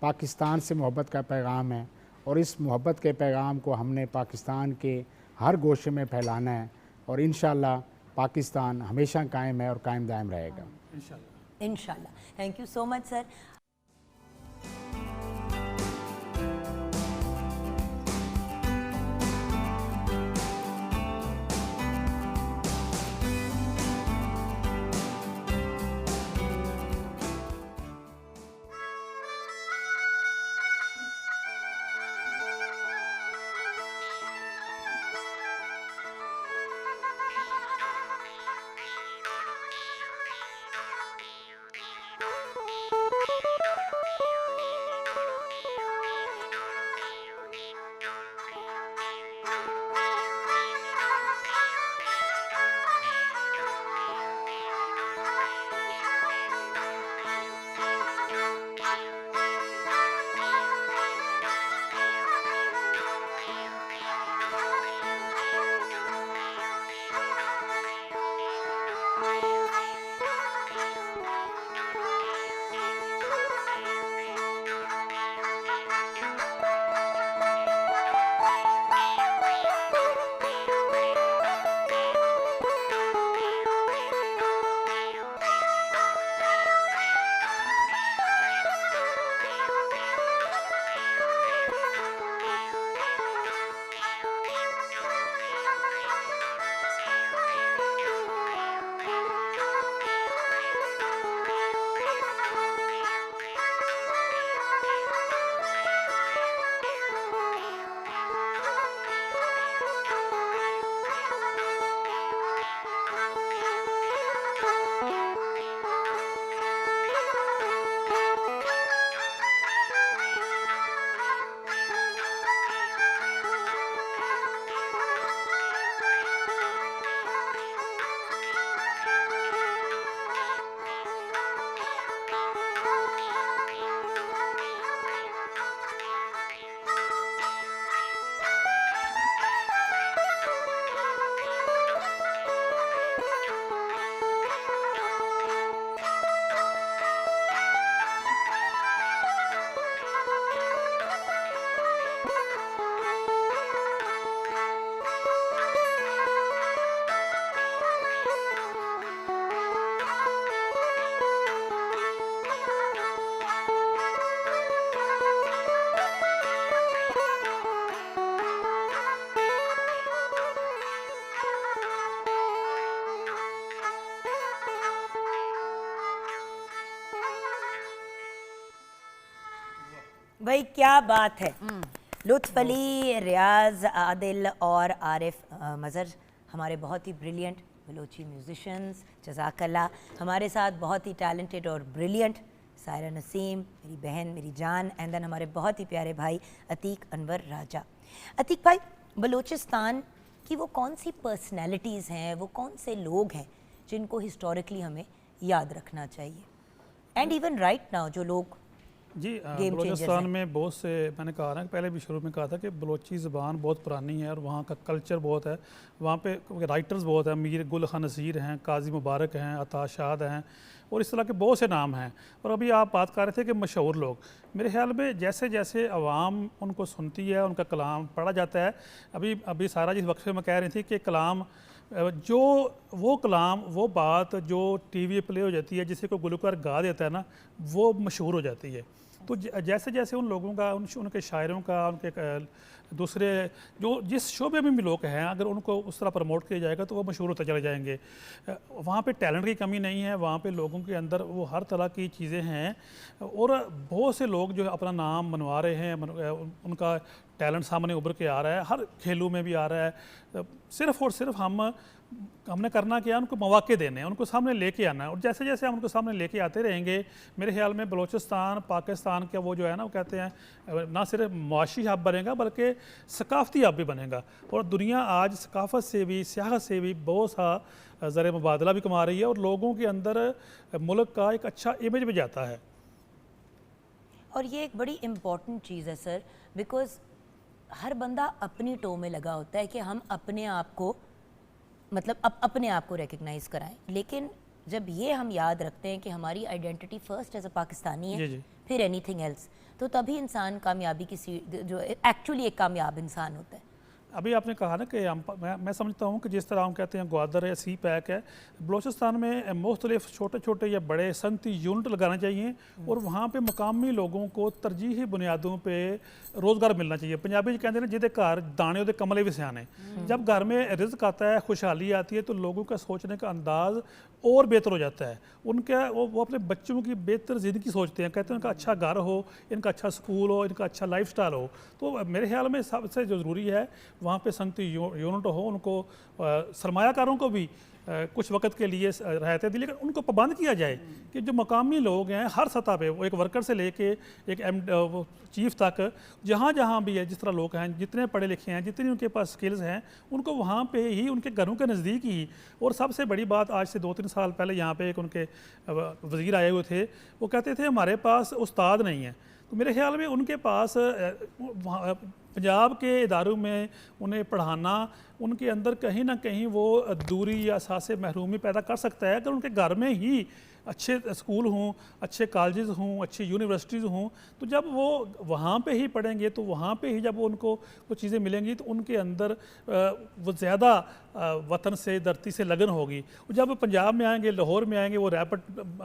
पाकिस्तान से मोहब्बत का पैगाम है, और इस मोहब्बत के पैगाम को हमने पाकिस्तान के हर गोशे में फैलाना है, और इंशाल्लाह पाकिस्तान हमेशा कायम है और कायम दायम रहेगा इंशाल्लाह। Thank you so much sir. भाई क्या बात है। लुत्फ अली, रियाज, आदिल और आरिफ मज़र हमारे बहुत ही ब्रिलियंट बलोची म्यूजिशियंस, जज़ाकल्लाह। हमारे साथ बहुत ही टैलेंटेड और ब्रिलियंट सायरा नसीम, मेरी बहन, मेरी जान, एंड देन हमारे बहुत ही प्यारे भाई अतीक अनवर राजा। अतीक भाई, बलूचिस्तान की वो कौन सी पर्सनैलिटीज़ हैं, वो कौन से लोग हैं जिनको हिस्टोरिकली हमें याद रखना चाहिए, एंड इवन राइट नाउ जो लोग जी Game बलूचिस्तान changers में बहुत से, मैंने कहा ना पहले भी शुरू में कहा था कि बलोची ज़बान बहुत पुरानी है और वहाँ का कल्चर बहुत है। वहाँ पे राइटर्स बहुत हैं, मीर गुल खान नज़ीर हैं, काजी मुबारक हैं, अता शाद हैं और इस तरह के बहुत से नाम हैं। और अभी आप बात कर रहे थे कि मशहूर लोग, मेरे ख्याल में जैसे जैसे आवाम उनको सुनती है, उनका कलाम पढ़ा जाता है। अभी सारा जिस वक्फे में कह रही थी कि कलाम जो वो कलाम, वो बात जो टीवी प्ले हो जाती है, जिसे कोई गुलकार गा देता है ना, वो मशहूर हो जाती है। तो जैसे जैसे उन लोगों का, उनके शायरों का, उनके दूसरे जो जिस शोबे में भी लोग हैं, अगर उनको उस तरह प्रमोट किया जाएगा तो वो मशहूर होते चले जाएंगे। वहाँ पे टैलेंट की कमी नहीं है, वहाँ पे लोगों के अंदर वो हर तरह की चीज़ें हैं और बहुत से लोग जो है अपना नाम मनवा रहे हैं, उनका टैलेंट सामने उभर के आ रहा है, हर खेलों में भी आ रहा है। सिर्फ़ और सिर्फ हमने करना क्या है, उनको मौके देने हैं, उनको सामने लेके आना है। और जैसे जैसे हम उनको सामने लेके आते रहेंगे, मेरे ख्याल में बलूचिस्तान पाकिस्तान का वो जो है ना, वो कहते हैं ना सिर्फ मुआशी हब बनेगा बल्कि सकाफ़ती हब भी बनेगा। और दुनिया आज सकाफ़त से भी, सियाहत से भी बहुत सा ज़र मुबादला भी कमा रही है और लोगों के अंदर मुल्क का एक अच्छा इमेज भी जाता है। और ये एक बड़ी इम्पॉर्टेंट चीज़ है सर, बिकॉज हर बंदा अपनी टो में लगा होता है कि हम अपने आप को, मतलब अपने आप को रिकग्नाइज़ कराएं। लेकिन जब ये हम याद रखते हैं कि हमारी identity first as a Pakistani है, जी। फिर एनीथिंग एल्स, तो तभी इंसान कामयाबी जो एक्चुअली एक कामयाब इंसान होता है। अभी आपने कहा ना कि मैं समझता हूँ कि जिस तरह हम कहते हैं ग्वादर है, सी पैक है, बलूचिस्तान में मुख्तलिफ छोटे छोटे या बड़े सनती यूनिट लगाने चाहिए और वहाँ पे मकामी लोगों को तरजीही बुनियादों पे रोज़गार मिलना चाहिए। पंजाबी कहते हैं ना, जिदे घर दाने उदे कमले भी सियाने। जब घर में रिज़्क आता है, खुशहाली आती है, तो लोगों का सोचने का अंदाज़ और बेहतर हो जाता है। उनका वो अपने बच्चों की बेहतर ज़िंदगी सोचते हैं, कहते हैं उनका अच्छा घर हो, इनका अच्छा स्कूल हो, इनका अच्छा लाइफस्टाइल हो। तो मेरे ख्याल में सबसे जो ज़रूरी है वहाँ पे सनती यूनिट हो, उनको सरमायाकारों को भी कुछ वक्त के लिए रहते दी, लेकिन उनको पाबंद किया जाए कि जो मकामी लोग हैं हर सतह पे, वो एक वर्कर से लेके एक चीफ तक, जहाँ जहाँ भी है, जिस तरह लोग हैं, जितने पढ़े लिखे हैं, जितनी उनके पास स्किल्स हैं, उनको वहाँ पे ही, उनके घरों के नज़दीक ही। और सबसे बड़ी बात, आज से 2-3 साल पहले यहाँ पे एक उनके वज़ीर आए हुए थे, वो कहते थे हमारे पास उस्ताद नहीं है। तो मेरे ख्याल में उनके पास पंजाब के इदारों में उन्हें पढ़ाना, उनके अंदर कहीं ना कहीं वो दूरी या एहसास महरूमी पैदा कर सकता है। अगर उनके घर में ही अच्छे स्कूल हों, अच्छे कॉलेजेस हों, अच्छी यूनिवर्सिटीज़ हों, तो जब वो वहाँ पे ही पढ़ेंगे, तो वहाँ पे ही जब उनको वो चीज़ें मिलेंगी, तो उनके अंदर वो ज़्यादा वतन से, धरती से लगन होगी। जब पंजाब में आएंगे, लाहौर में आएंगे, वो रैपिड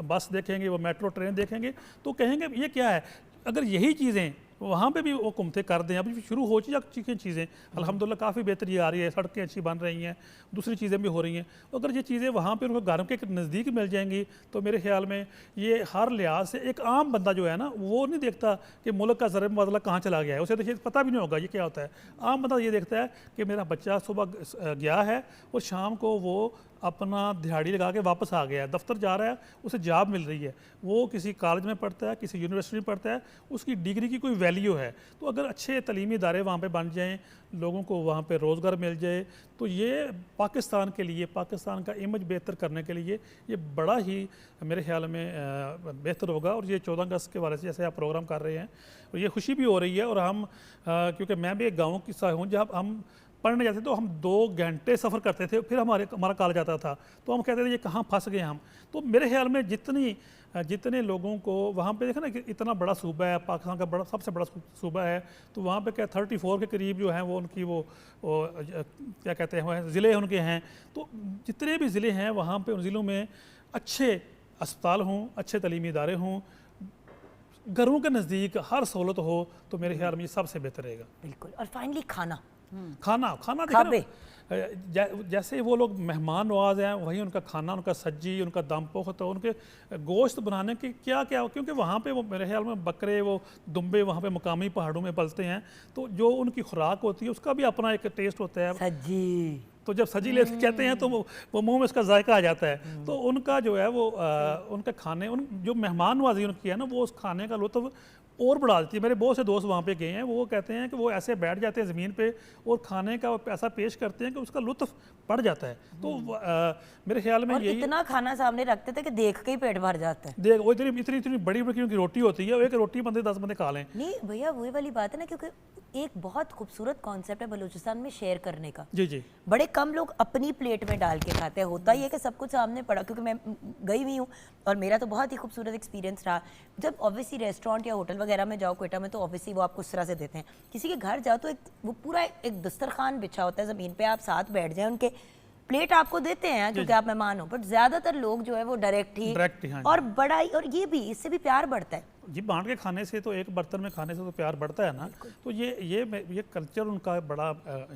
बस देखेंगे, वो मेट्रो ट्रेन देखेंगे, तो कहेंगे ये क्या है। अगर यही चीज़ें वहाँ पे भी वो घूमते कर दें, अभी शुरू हो चुकी चीज़ें, अल्हम्दुलिल्लाह काफ़ी बेहतरी आ रही है, सड़कें अच्छी बन रही हैं, दूसरी चीज़ें भी हो रही हैं। अगर ये चीज़ें वहाँ पे उनको घरों के नज़दीक मिल जाएंगी, तो मेरे ख्याल में ये हर लिहाज से, एक आम बंदा जो है ना, वो नहीं देखता कि मुल्क का ज़र मुबादला कहाँ चला गया है, उसे देखिए पता भी नहीं होगा ये क्या होता है। आम बंदा ये देखता है कि मेरा बच्चा सुबह गया है और शाम को वो अपना दिहाड़ी लगा के वापस आ गया है, दफ्तर जा रहा है, उसे जॉब मिल रही है, वो किसी कॉलेज में पढ़ता है, किसी यूनिवर्सिटी में पढ़ता है, उसकी डिग्री की कोई वैल्यू है। तो अगर अच्छे तलीमी इदारे वहाँ पे बन जाएं, लोगों को वहाँ पे रोज़गार मिल जाए, तो ये पाकिस्तान के लिए, पाकिस्तान का इमेज बेहतर करने के लिए ये बड़ा ही मेरे ख्याल में बेहतर होगा। और ये 14 अगस्त के वाले से जैसे आप प्रोग्राम कर रहे हैं, और ये खुशी भी हो रही है। और हम क्योंकि मैं भी एक गाँव की सा हूँ, जब हम पढ़ने जाते तो हम 2 घंटे सफ़र करते थे, फिर हमारा कॉलेज आता था, तो हम कहते थे ये कहाँ फंस गए हम। तो मेरे ख्याल में जितने लोगों को वहाँ पे देखा ना कि इतना बड़ा सूबा है, पाकिस्तान का सबसे बड़ा सूबा है, तो वहाँ पे क्या 34 के करीब जो हैं वो उनकी वो क्या कहते हैं ज़िले उनके हैं। तो जितने भी ज़िले हैं वहाँ पे उन ज़िलों में अच्छे अस्पताल हों, अच्छे तलीमी इदारे हों, घरों के नज़दीक हर सहूलत हो, तो मेरे ख्याल में ये सबसे बेहतर रहेगा। बिल्कुल। और फाइनली खाना जैसे वो लोग मेहमान नवाज हैं, वहीं उनका खाना, उनका सज्जी, उनका दम पोख्त, उनके गोश्त बनाने की क्या क्या, क्योंकि वहाँ पे वो मेरे ख्याल में बकरे, वो दुम्बे वहाँ पे मुकामी पहाड़ों में पलते हैं, तो जो उनकी खुराक होती है उसका भी अपना एक टेस्ट होता है। सज्जी, तो जब सजी ले कहते हैं तो वो मुंह में उसका जायका आ जाता है। तो उनका जो है वो उनके खाने, उन जो मेहमान नवाजी उनकी है ना, वो उस खाने का लुत्फ और बढ़ा देती है। मेरे बहुत से दोस्त वहाँ पे गए हैं, वो कहते हैं कि वो ऐसे बैठ जाते हैं ज़मीन पे और खाने का ऐसा पेश करते हैं कि उसका लुत्फ बढ़ जाता है। तो मेरे ख्याल में और यही इतना खाना सामने रखते थे कि देख के ही पेट भर जाता है। देख, वो इतनी इतनी इतनी बड़ी बड़ी उनकी रोटी होती है, एक रोटी बंदे 10 बंदे खा लें। नहीं भैया, वही वाली बात है ना, क्योंकि एक बहुत खूबसूरत कॉन्सेप्ट है बलूचिस्तान में शेयर करने का। जी जी, बड़े कम लोग अपनी प्लेट में डाल के खाते हैं। होता ही है कि सब कुछ सामने पड़ा, क्योंकि मैं गई हुई हूँ और मेरा तो बहुत ही खूबसूरत एक्सपीरियंस रहा। जब ऑब्वियसली रेस्टोरेंट या होटल वगैरह में जाओ क्वेटा में, तो ऑब्वियसली वो आपको उस तरह से देते हैं। किसी के घर जाओ तो वो पूरा एक दस्तरखान बिछा होता है ज़मीन पे, आप साथ बैठ जाएं, उनके प्लेट आपको देते हैं क्योंकि आप मेहमान हो। बट ज़्यादातर लोग जो है वो डायरेक्ट ही हाँ और बड़ा ही, और ये भी, इससे भी प्यार बढ़ता है जी। बांट के खाने से तो, एक बर्तन में खाने से तो प्यार बढ़ता है ना। तो ये कल्चर उनका बड़ा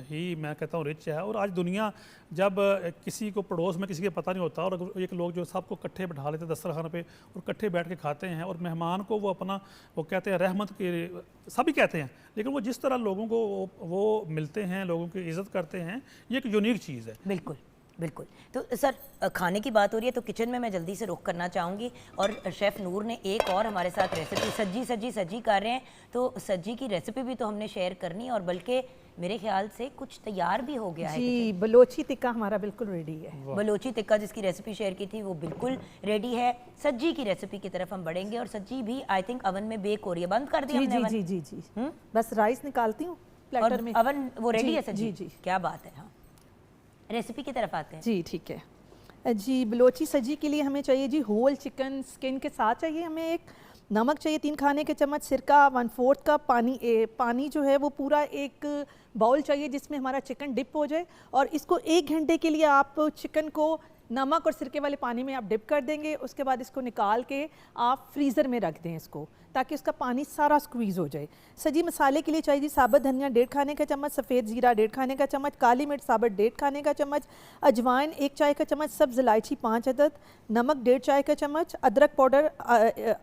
ही, मैं कहता हूँ, रिच है। और आज दुनिया, जब किसी को पड़ोस में किसी के पता नहीं होता, और एक लोग जो सबको इकट्ठे बैठा लेते हैं दस्तरखान पे और इकट्ठे बैठ के खाते हैं, और मेहमान को वो अपना, वो कहते हैं रहमत के, सभी कहते हैं, लेकिन वो जिस तरह लोगों को वो मिलते हैं, लोगों की इज़्ज़त करते हैं, ये एक यूनिक चीज़ है। बिल्कुल बिल्कुल। तो सर, खाने की बात हो रही है तो किचन में मैं जल्दी से रुख करना चाहूँगी, और शेफ़ नूर ने एक और हमारे साथ रेसिपी सज्जी कर रहे हैं। तो सज्जी की रेसिपी भी तो हमने शेयर करनी है, और बल्कि मेरे ख्याल से कुछ तैयार भी हो गया है। जी, बलोची टिक्का हमारा बिल्कुल रेडी है। बलोची टिक्का जिसकी रेसिपी शेयर की थी वो बिल्कुल रेडी है। सज्जी की रेसिपी की तरफ हम बढ़ेंगे, और सज्जी भी आई थिंक अवन में बेक हो रही है। बंद कर दिया जी हमने जी अवन? जी जी जी, बस राइस निकालती हूँ प्लेटर और में। अवन वो रेडी है सज्जी? जी जी, क्या बात है। हाँ, रेसिपी की तरफ आते हैं। जी ठीक है जी। बलोची सज्जी के लिए हमें चाहिए जी होल चिकन स्किन के साथ चाहिए हमें एक नमक चाहिए 3 खाने के चम्मच, सिरका 1/4 कप, पानी जो है वो पूरा एक बाउल चाहिए जिसमें हमारा चिकन डिप हो जाए। और इसको 1 घंटे के लिए आप चिकन को नमक और सिरके वाले पानी में आप डिप कर देंगे। उसके बाद इसको निकाल के आप फ्रीज़र में रख दें इसको, ताकि उसका पानी सारा स्क्वीज़ हो जाए। सजी मसाले के लिए चाहिए साबुत धनिया 1.5 खाने का चम्मच, सफ़ेद ज़ीरा 1.5 खाने का चम्मच, काली मिर्च साबुत 1.5 खाने का चम्मच, अजवाइन 1 चाय का चम्मच, सब्ज़ इलायची 5 अदद, नमक 1.5 चाय का चम्मच, अदरक पाउडर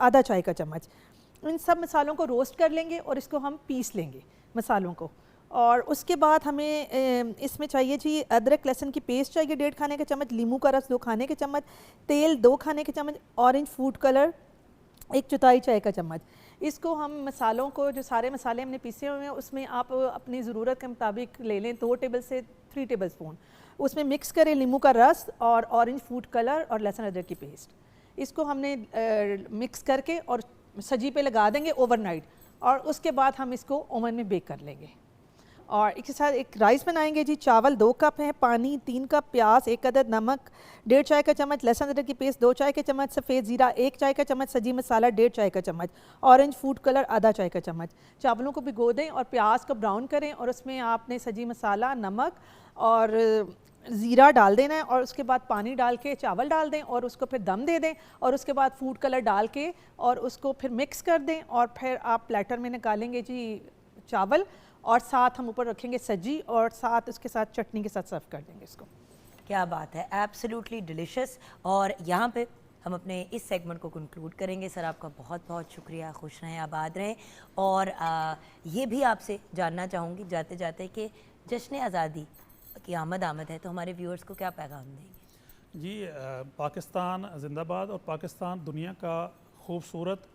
आधा चाय का चम्मच। इन सब मसालों को रोस्ट कर लेंगे और इसको हम पीस लेंगे मसालों को। और उसके बाद हमें इसमें चाहिए जी अदरक लहसुन की पेस्ट चाहिए 1.5 खाने का चम्मच, नींबू का रस 2 खाने के चम्मच, तेल 2 खाने के चम्मच, ऑरेंज फूड कलर 1/4 चाय का चम्मच। इसको हम मसालों को, जो सारे मसाले हमने पीसे हुए हैं, उसमें आप अपनी ज़रूरत के मुताबिक ले लें, 2 टेबल से 3 टेबल स्पून उसमें मिक्स करें नींबू का रस और ऑरेंज फूड कलर और लहसुन अदरक की पेस्ट। इसको हमने मिक्स करके और सजी पे लगा देंगे ओवरनाइट, और उसके बाद हम इसको ओवन में बेक कर लेंगे। और इसके साथ एक राइस बनाएंगे जी। चावल 2 कप है, पानी 3 कप, प्याज 1 अदद, नमक 1.5 चाय का चम्मच, लहसुन अदरक की पेस्ट 2 चाय के चम्मच, सफ़ेद ज़ीरा 1 चाय का चम्मच, सजी मसाला 1.5 चाय का चम्मच, ऑरेंज फूड कलर आधा चाय का चम्मच। चावलों को भिगो दें और प्याज को ब्राउन करें, और उसमें आपने सजी मसाला, नमक और ज़ीरा डाल देना है, और उसके बाद पानी डाल के चावल डाल दें और उसको फिर दम दे दें, और उसके बाद फूड कलर डाल के और उसको फिर मिक्स कर दें, और फिर आप प्लेटर में निकालेंगे जी चावल, और साथ हम ऊपर रखेंगे सज्जी, और साथ उसके साथ चटनी के साथ सर्व कर देंगे इसको। क्या बात है, एब्सोल्युटली डिलिशियस। और यहाँ पे हम अपने इस सेगमेंट को कंक्लूड करेंगे। सर, आपका बहुत बहुत शुक्रिया, खुश रहें, आबाद रहें। और ये भी आपसे जानना चाहूँगी जाते जाते कि जश्न आज़ादी की आमद है, तो हमारे व्यूअर्स को क्या पैगाम देंगे? जी, पाकिस्तान जिंदाबाद, और पाकिस्तान दुनिया का खूबसूरत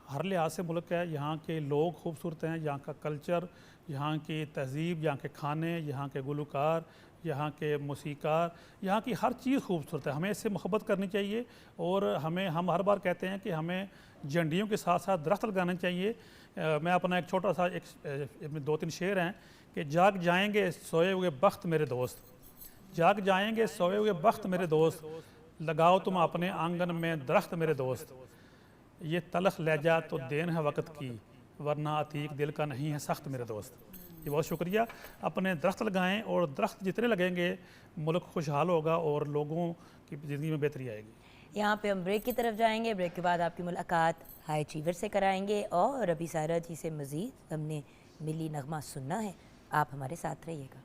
हर लिहाज से मुल्क है। यहाँ के लोग खूबसूरत हैं, यहाँ का कल्चर, यहाँ की तहज़ीब, यहाँ के खाने, यहाँ के गुलकार, यहाँ के मौसीकार, यहाँ की हर चीज़ खूबसूरत है। हमें इससे मोहब्बत करनी चाहिए, और हम हर बार कहते हैं कि हमें झंडियों के साथ साथ दरख्त लगाने चाहिए। मैं अपना एक छोटा सा 2-3 शेर हैं कि जाग जाएंगे सोए हुए बख्त मेरे दोस्त, जाग जाएंगे सोए हुए बख्त मेरे दोस्त, लगाओ तुम अपने आंगन में दरख्त मेरे दोस्त, ये तलख लहजा तो देन है वक्त की, वरना अतीक दिल का नहीं है सख्त मेरे दोस्त। ये बहुत शुक्रिया। अपने दरख्त लगाएं, और दरख्त जितने लगेंगे मुल्क खुशहाल होगा और लोगों की ज़िंदगी में बेहतरी आएगी। यहाँ पे हम ब्रेक की तरफ जाएंगे। ब्रेक के बाद आपकी मुलाकात हाई अचीवर से कराएंगे, और अभी सारा जी से मज़ीद हमने मिली नगमा सुनना है। आप हमारे साथ रहिएगा।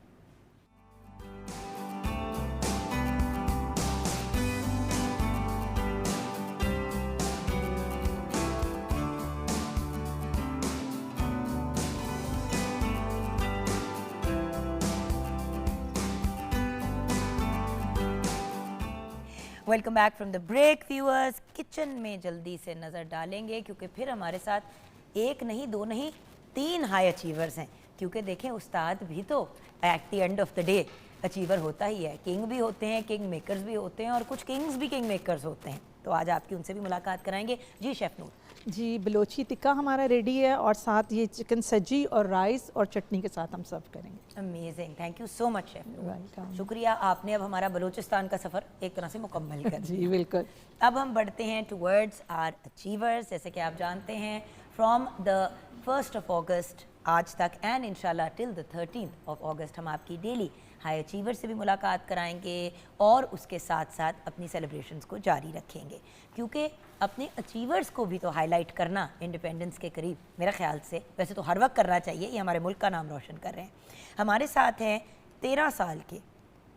Welcome back from the break viewers. Kitchen में जल्दी से नज़र डालेंगे क्योंकि फिर हमारे साथ एक नहीं, दो नहीं, 3 हाई अचीवर्स हैं। क्योंकि देखें, उस्ताद भी तो eight the end of the day achiever होता ही है। किंग भी होते हैं, किंग मेकर्स भी होते हैं और कुछ किंग्स भी किंग मेकर्स होते हैं। तो आज आपकी उनसे भी मुलाकात कराएंगे। जी शेफ नूर। जी, बलोची टिक्का हमारा रेडी है और साथ ये चिकन सज्जी और राइस और चटनी के साथ हम सर्व करेंगे। Amazing, thank you so much chef Noor. Welcome. शुक्रिया, आपने अब हमारा बलूचिस्तान का सफ़र एक तरह से मुकम्मल कर दिया। जी बिल्कुल। अब हम बढ़ते हैं टुवर्ड्स आर अचीवर्स। जैसे कि आप जानते हैं, from the 1st of August आज तक एंड इंशाल्लाह till the 13th of August हम आपकी डेली हाई अचीवर से भी मुलाकात कराएंगे और उसके साथ साथ अपनी सेलिब्रेशंस को जारी रखेंगे। क्योंकि अपने अचीवर्स को भी तो हाईलाइट करना इंडिपेंडेंस के करीब मेरे ख्याल से, वैसे तो हर वक्त करना चाहिए, ये हमारे मुल्क का नाम रोशन कर रहे हैं। हमारे साथ हैं 13 साल के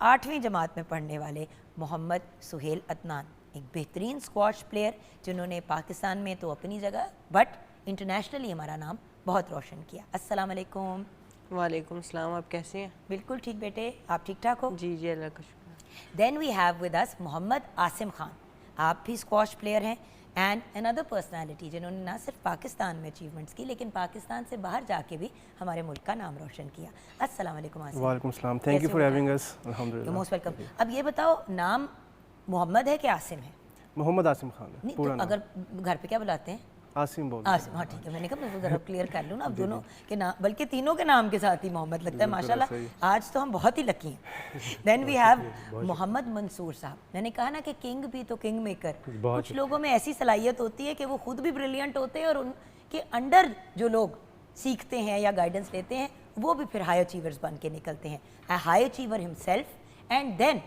8वीं जमात में पढ़ने वाले मोहम्मद सुहेल अदनान, एक बेहतरीन स्क्वॉश प्लेयर जिन्होंने पाकिस्तान में तो अपनी जगह बट इंटरनेशनली हमारा नाम बहुत रोशन किया। अस्सलाम वालेकुम। वालेकुम सलाम, आप कैसे हैं? बिल्कुल ठीक बेटे, आप ठीक ठाक हो? जी जी, अल्लाह का शुक्र। Then we have with us Mohammad Asim Khan. आप भी स्क्वॉश प्लेयर हैं एंड अनदर पर्सनालिटी जिन्होंने ना सिर्फ पाकिस्तान में अचीवमेंट्स की लेकिन पाकिस्तान से बाहर जाके भी हमारे मुल्क का नाम रोशन किया। अस्सलाम वालेकुम आसिम। वालेकुम सलाम, thank you for having us. अल्हम्दुलिल्लाह, मोस्ट वेलकम। अब ये बताओ, नाम मोहम्मद है कि आसिम है? मोहम्मद आसिम खान है नहीं पूरा तो नाम। अगर घर पे क्या बुलाते हैं? आसिम बोल। आसिम, हाँ ठीक है। मैंने कहा मैं ज़रा क्लियर कर लूँ ना, अब दोनों के नाम, बल्कि तीनों के नाम के साथ ही मोहम्मद लगता है। माशाल्लाह, आज तो हम बहुत ही लकी हैं। Then we have Mohammad Mansoor Sahab. मैंने कहा ना कि किंग भी तो किंग मेकर। कुछ लोगों में ऐसी सलाहियत होती है कि वो खुद भी ब्रिलियंट होते हैं और उनके अंडर जो लोग सीखते हैं या गाइडेंस लेते हैं वो भी फिर हाई अचीवर्स बन के निकलते हैं। A high achiever himself and then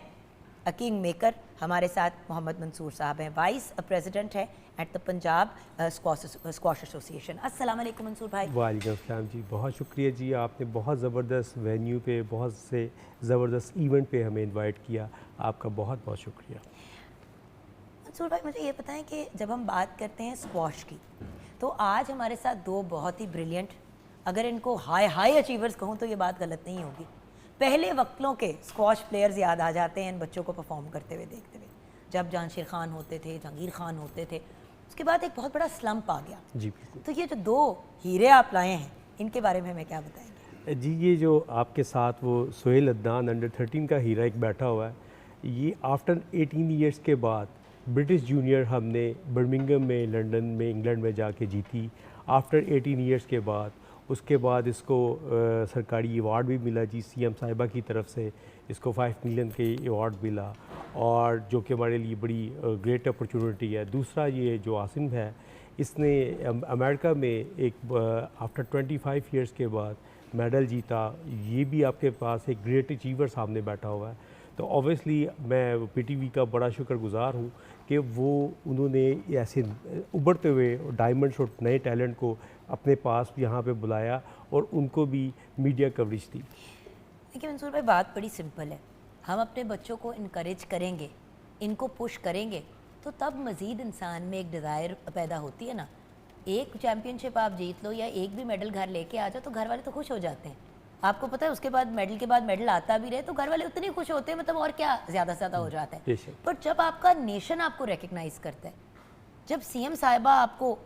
a king maker. हमारे साथ मोहम्मद मंसूर साहब हैं, वाइस प्रेसिडेंट है at the Punjab squash association. अस्सलाम वालेकुम मंसूर भाई। वालेकुम अस्सलाम जी, बहुत शुक्रिया जी, आपने बहुत ज़बरदस्त वेन्यू पे, बहुत से ज़बरदस्त इवेंट पे हमें इनवाइट किया, आपका बहुत बहुत शुक्रिया। मंसूर भाई, मुझे ये बताएं कि जब हम बात करते हैं स्क्वॉश की तो आज हमारे साथ 2 बहुत ही ब्रिलियंट, अगर इनको हाई अचीवर्स कहूँ तो ये बात गलत नहीं होगी, पहले वक्तों के स्क्वॉश प्लेयर्स याद आ जाते हैं इन बच्चों को परफॉर्म करते हुए देखते हुए। जब जांशीर खान होते थे, जहांगीर खान होते थे, उसके बाद एक बहुत बड़ा स्लम्प आ गया। जी बिल्कुल। तो ये जो 2 हीरे आप लाए हैं, इनके बारे में हमें क्या बताएंगे? जी, ये जो आपके साथ वो सुहेल अदनान अंडर 13 का हीरा एक बैठा हुआ है, ये आफ्टर 18 ईयर्स के बाद ब्रिटिश जूनियर हमने बर्मिंघम में, लंदन में, इंग्लैंड में जाके जीती आफ्टर 18 ईयर्स के बाद। उसके बाद इसको सरकारी अवार्ड भी मिला जी, सीएम साहिबा की तरफ से इसको 5 मिलियन के अवार्ड मिला, और जो कि हमारे लिए बड़ी ग्रेट अपॉर्चुनिटी है। दूसरा, ये जो आसिम है, इसने अमेरिका में एक आफ्टर 25 ईयर्स के बाद मेडल जीता। ये भी आपके पास एक ग्रेट अचीवर सामने बैठा हुआ है। तो ऑब्वियसली मैं पीटीवी का बड़ा शुक्रगुजार हूँ कि वो उन्होंने ऐसे उभरते हुए डायमंड्स और नए टैलेंट को अपने पास यहाँ पे बुलाया और उनको भी मीडिया कवरेज दी। देखिए मंसूर भाई, बात बड़ी सिंपल है। हम अपने बच्चों को इनकरेज करेंगे, इनको पुश करेंगे, तो तब मज़ीद इंसान में एक डिज़ायर पैदा होती है ना। एक चैम्पियनशिप आप जीत लो या एक भी मेडल घर लेके आ जाओ तो घर वाले तो खुश हो जाते हैं। आपको पता है, उसके बाद मेडल के बाद मेडल आता भी रहे तो घर वाले उतने खुश होते हैं, मतलब और क्या ज़्यादा से ज़्यादा हो जाता है। पर जब आपका नेशन आपको रिकग्नाइज़ करता है, जब सीएम साहिबा आपको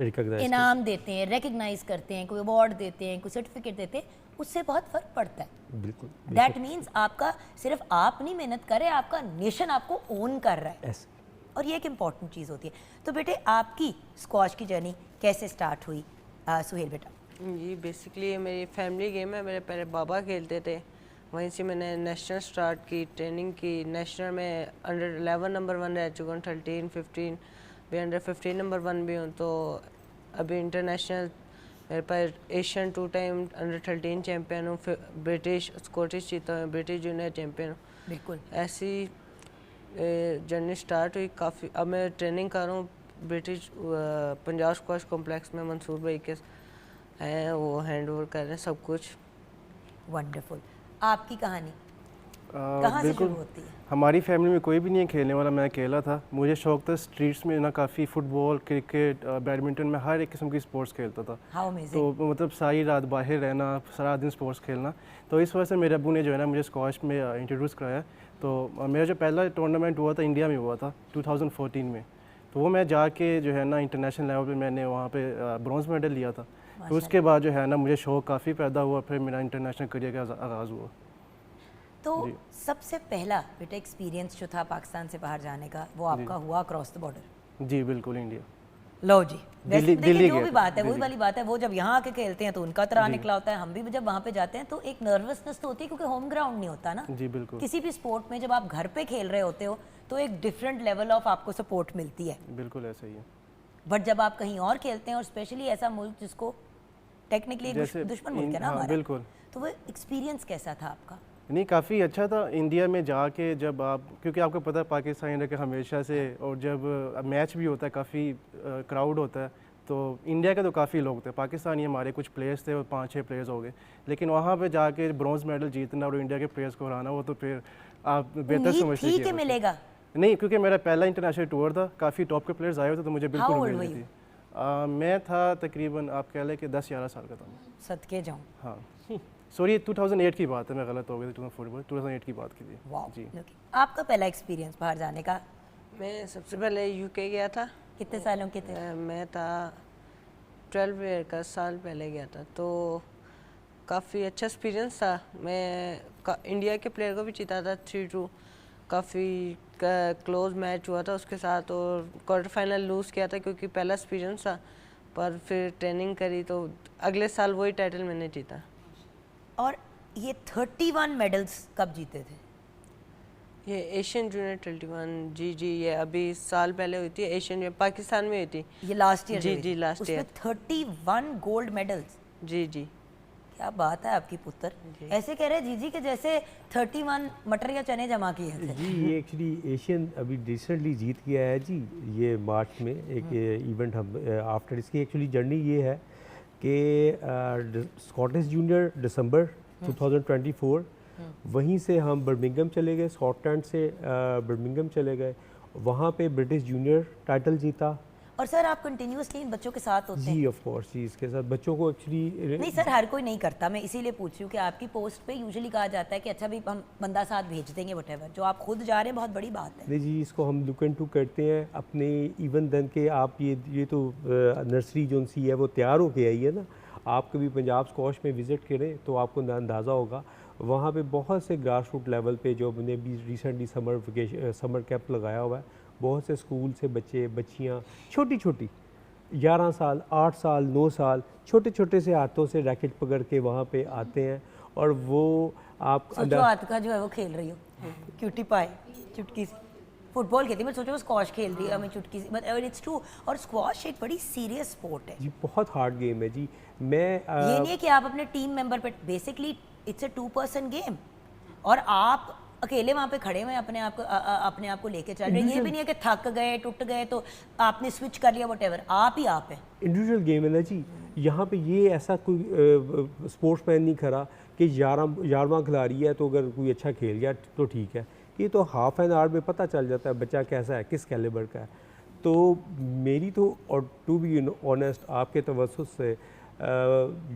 इनाम देते हैं, रिकग्नाइज करते हैं, कोई अवार्ड देते हैं, कोई सर्टिफिकेट देते हैं, उससे बहुत फ़र्क पड़ता है। बिल्कुल। दैट मीन्स आपका सिर्फ आप नहीं मेहनत कर रहे, आपका नेशन आपको ओन कर रहा है। और ये एक इम्पॉर्टेंट चीज़ होती है। तो बेटे, आपकी स्क्वॉश की जर्नी कैसे स्टार्ट हुई? सुहेल बेटा। जी, बेसिकली ये मेरी फैमिली गेम है। मेरे पहले बाबा खेलते थे, वहीं से मैंने नेशनल स्टार्ट की, ट्रेनिंग की। नेशनल में अंडर 11 नंबर 1 रह चुका हूँ, 13, 15 भी, अंडर 15 नंबर 1 भी हूँ। तो अभी इंटरनेशनल मेरे पास एशियन 2 टाइम अंडर 13 चैम्पियन हूँ, फिर ब्रिटिश स्कॉटिश जीता हूँ, ब्रिटिश जूनियर चैम्पियन हूँ। बिल्कुल ऐसी जर्नी स्टार्ट हुई काफ़ी। अब मैं ट्रेनिंग कर रहा हूँ ब्रिटिश पंजाब स्क्वॉश कॉम्प्लेक्स में, मंसूर भाई के हैं, वो हैंड ओवर कर रहे हैं सब कुछ। वंडरफुल। आपकी कहानी? कहाँ से बिल्कुल शुरू होती है? हमारी फैमिली में कोई भी नहीं है खेलने वाला, मैं अकेला था। मुझे शौक था स्ट्रीट्स में ना, काफ़ी फुटबॉल, क्रिकेट, बैडमिंटन में हर एक किस्म की स्पोर्ट्स खेलता था। How amazing. तो मतलब सारी रात बाहर रहना, सारा दिन स्पोर्ट्स खेलना, तो इस वजह से मेरे अब्बू ने जो है ना मुझे स्क्वाश में इंट्रोड्यूस कराया। तो मेरा जो पहला टूर्नामेंट हुआ था इंडिया में हुआ था 2014 में, तो वो मैं जाके जो है ना इंटरनेशनल लेवल पे मैंने वहाँ पे ब्रॉन्ज मेडल लिया था। तो उसके बाद जो है ना मुझे शौक काफ़ी पैदा हुआ, फिर मेरा इंटरनेशनल करियर का आगाज़ हुआ। तो सबसे पहला बेटा एक्सपीरियंस जो था पाकिस्तान से बाहर जाने का, वो आपका हुआ क्रॉस द बॉर्डर? जी बिल्कुल, इंडिया। लो जी, वैसे देखिए दिल्ली जो गया भी था, बात है वही दिल्ली। वाली बात है, वो जब यहाँ आके खेलते हैं तो उनका तरह निकला होता है, हम भी जब वहाँ पे जाते हैं तो एक नर्वसनेस तो होती है क्योंकि होम ग्राउंड नहीं होता ना। जी बिल्कुल, किसी भी स्पोर्ट में जब आप घर पे खेल रहे होते हो तो एक डिफरेंट लेवल ऑफ आपको सपोर्ट मिलती है, बिल्कुल ऐसा ही है। बट जब आप कहीं और खेलते हैं और स्पेशली ऐसा मुल्क जिसको टेक्निकली जैसे दुश्मन मुल्क है ना हाँ, हमारा, बिल्कुल। तो वो एक्सपीरियंस कैसा था आपका? नहीं, काफ़ी अच्छा था इंडिया में जाके। जब आप, क्योंकि आपको पता है पाकिस्तान इंडिया के हमेशा से, और जब मैच भी होता है काफ़ी क्राउड होता है, तो इंडिया के तो काफ़ी लोग थे, पाकिस्तानी हमारे कुछ प्लेयर्स थे और 5-6 प्लेयर्स हो गए, लेकिन वहाँ पे जाके ब्रॉन्ज मेडल जीतना और इंडिया के प्लेयर्स को हराना, वो तो फिर आप बेहतर उम्मीद समझते थी कि मिलेगा? नहीं, क्योंकि मेरा पहला इंटरनेशनल टूर था, काफ़ी टॉप के प्लेयर्स आए हुए थे, तो मुझे बिल्कुल How old उम्मीद were नहीं थी। मैं था तकरीबन, आप कह लें कि 10-11 साल का था मैं। सदके जाऊं। हाँ सॉरी, 2008 की बात है, मैं गलत हो गई थी, 2008 की बात की थी। वाओ, जी। आपका पहला एक्सपीरियंस बाहर जाने का? मैं सबसे पहले यूके गया था। कितने सालों के थे? मैं था 12 ईयर का, साल पहले गया था, तो काफ़ी अच्छा एक्सपीरियंस था। मैं इंडिया के प्लेयर को भी जीता था 3-2, काफ़ी क्लोज मैच हुआ था उसके साथ, और क्वार्टर फाइनल लूज़ किया था क्योंकि पहला एक्सपीरियंस था, पर फिर ट्रेनिंग करी तो अगले साल वही टाइटल मैंने जीता। और ये 31 मेडल्स कब जीते थे? ये एशियन जूनियर 21, जी ये अभी साल पहले हुई थी, एशियन जूनियर पाकिस्तान में हुई थी। ये लास्ट ईयर? जी लास्ट ईयर। उसमें 31 गोल्ड मेडल्स? जी क्या बात है आपकी पुत्र, ऐसे कह रहे जीजी के जैसे 31 मटर या चने जमा किए थे। जी ये एक्चुअली एशियन अभी रिसेंटली जीत गया है जी, ये मार्च में एक इवेंट हम आफ्टर इसकी एक्चुअली जर्नी ये है कि स्कॉटिश जूनियर दिसंबर 2024, वहीं से हम बर्मिंघम चले गए, स्कॉटलैंड से बर्मिंघम चले गए, वहाँ पे ब्रिटिश जूनियर टाइटल जीता। और सर आप कंटिन्यूअसली इन बच्चों के साथ होते हैं? जी ऑफ कोर्स जी, इसके साथ बच्चों को एक्चुअली नहीं सर, हर कोई नहीं करता, मैं इसीलिए पूछ रही हूँ कि आपकी पोस्ट पे यूजुअली कहा जाता है कि अच्छा भी हम बंदा साथ भेज देंगे व्हाटएवर, जो आप खुद जा रहे हैं बहुत बड़ी बात है। नहीं जी, इसको हम लुक इनटू करते हैं अपने इवन देन के आप ये तो नर्सरी जो सी है वो तैयार होके आई है ना, आप कभी पंजाब स्क्वाश में विज़िट करें तो आपको अंदाज़ा होगा, वहाँ पे बहुत से ग्रास रूट लेवल पे जो हमने भी रिसेंटली समर कैंप लगाया हुआ है, बहुत से स्कूल से बच्चे बच्चियाँ छोटी छोटी 11 साल 8 साल 9 साल छोटे छोटे से हाथों से रैकेट पकड़ के वहाँ पे आते हैं, और वो आप सोचो हाथ का जो है वो खेल रही हो, क्यूटी पाए चुटकी से फुटबॉल खेलती है, मैं सोचो वो स्क्वाश खेल रही है, मैं चुटकी से, मतलब इट्स ट्रू। और स्क्वाश एक बड़ी सीरियस स्पोर्ट है जी, बहुत हार्ड गेम है जी। मैं ये नहीं है कि आप अपने टीम मेंबर पे, basically it's a 2 person game, और आप अकेले वहाँ पे खड़े हुए अपने आप को लेके चल रहे हैं। ये भी नहीं है कि थक गए टूट गए तो आपने स्विच कर लिया, व्हाटएवर, आप ही आप हैं। इंडिविजुअल गेम है ना जी, यहाँ पे ये ऐसा कोई स्पोर्ट्समैन नहीं खड़ा कि 11वां खिलाड़ी है तो अगर कोई अच्छा खेल गया तो ठीक है, ये तो हाफ एन आवर में पता चल जाता है बच्चा कैसा है, किस कैलिबर का है। तो मेरी तो, और टू बी ऑनेस्ट आपके तवज्जुह से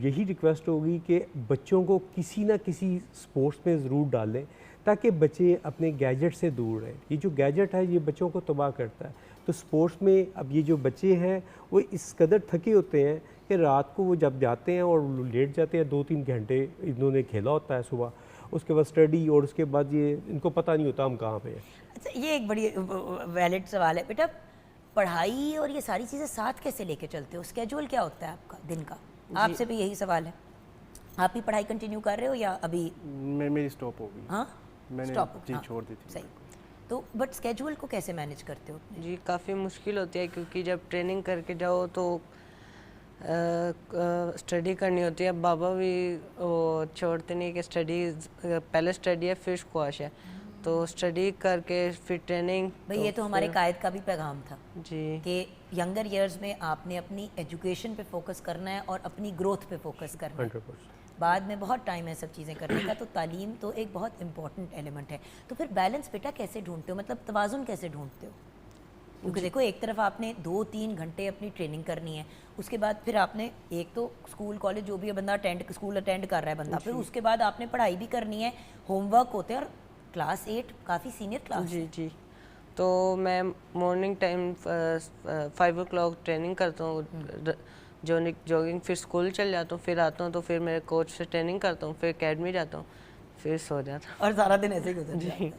यही रिक्वेस्ट होगी कि बच्चों को किसी ना किसी स्पोर्ट्स में ज़रूर डालें ताकि बच्चे अपने गैजेट से दूर रहें। ये जो गैजेट है ये बच्चों को तबाह करता है। तो स्पोर्ट्स में अब ये जो बच्चे हैं वो इस कदर थके होते हैं कि रात को वो जब जाते हैं और लेट जाते हैं, 2-3 घंटे इन्होंने खेला होता है सुबह, उसके बाद स्टडी, और उसके बाद ये इनको पता नहीं होता हम कहाँ पे हैं। अच्छा, ये एक बड़ी वैलिड सवाल है बेटा, पढ़ाई और ये सारी चीज़ें साथ कैसे लेके चलते हो? स्केड्यूल क्या होता है आपका दिन का? आपसे भी यही सवाल है, आप ही पढ़ाई कंटिन्यू कर रहे हो या अभी? मेरी स्टॉप हो गई। हाँ, मैंने जी हाँ, छोड़ दी थी। सही। तो बट स्केड्यूल को कैसे मैनेज करते हो अपने? जी काफ़ी मुश्किल होती है क्योंकि जब ट्रेनिंग करके जाओ तो स्टडी करनी होती है। बाबा भी वो छोड़ते नहीं कि स्टडी, पहले स्टडी है फिर स्क्वाश है, तो स्टडी करके फिर ट्रेनिंग। भाई ये तो हमारे कायद का भी पैगाम था जी कि यंगर ईयर्स में आपने अपनी एजुकेशन पे फोकस करना है और अपनी ग्रोथ पे फोकस करना है। 100%। बाद में बहुत टाइम है सब चीज़ें करने का, तो तालीम तो एक बहुत इंपॉर्टेंट एलिमेंट है। तो फिर बैलेंस बेटा कैसे ढूंढते हो, मतलब तवाज़ुन कैसे ढूंढते हो? क्योंकि देखो एक तरफ आपने 2-3 घंटे अपनी ट्रेनिंग करनी है, उसके बाद फिर आपने एक तो स्कूल कॉलेज जो भी है बंदा स्कूल अटेंड कर रहा है बंदा, फिर उसके बाद आपने पढ़ाई भी करनी है, होमवर्क होते हैं, और क्लास 8 काफ़ी सीनियर क्लास जी जी। तो मैं मॉर्निंग टाइम 5 o'clock ट्रेनिंग करता हूँ, जॉगिंग, फिर स्कूल चल जाता हूँ, फिर आता हूँ तो फिर मेरे कोच से ट्रेनिंग करता हूँ, फिर एकेडमी जाता हूँ, फिर सो जाता हूँ। और सारा दिन ऐसे ही गुजर जाता है।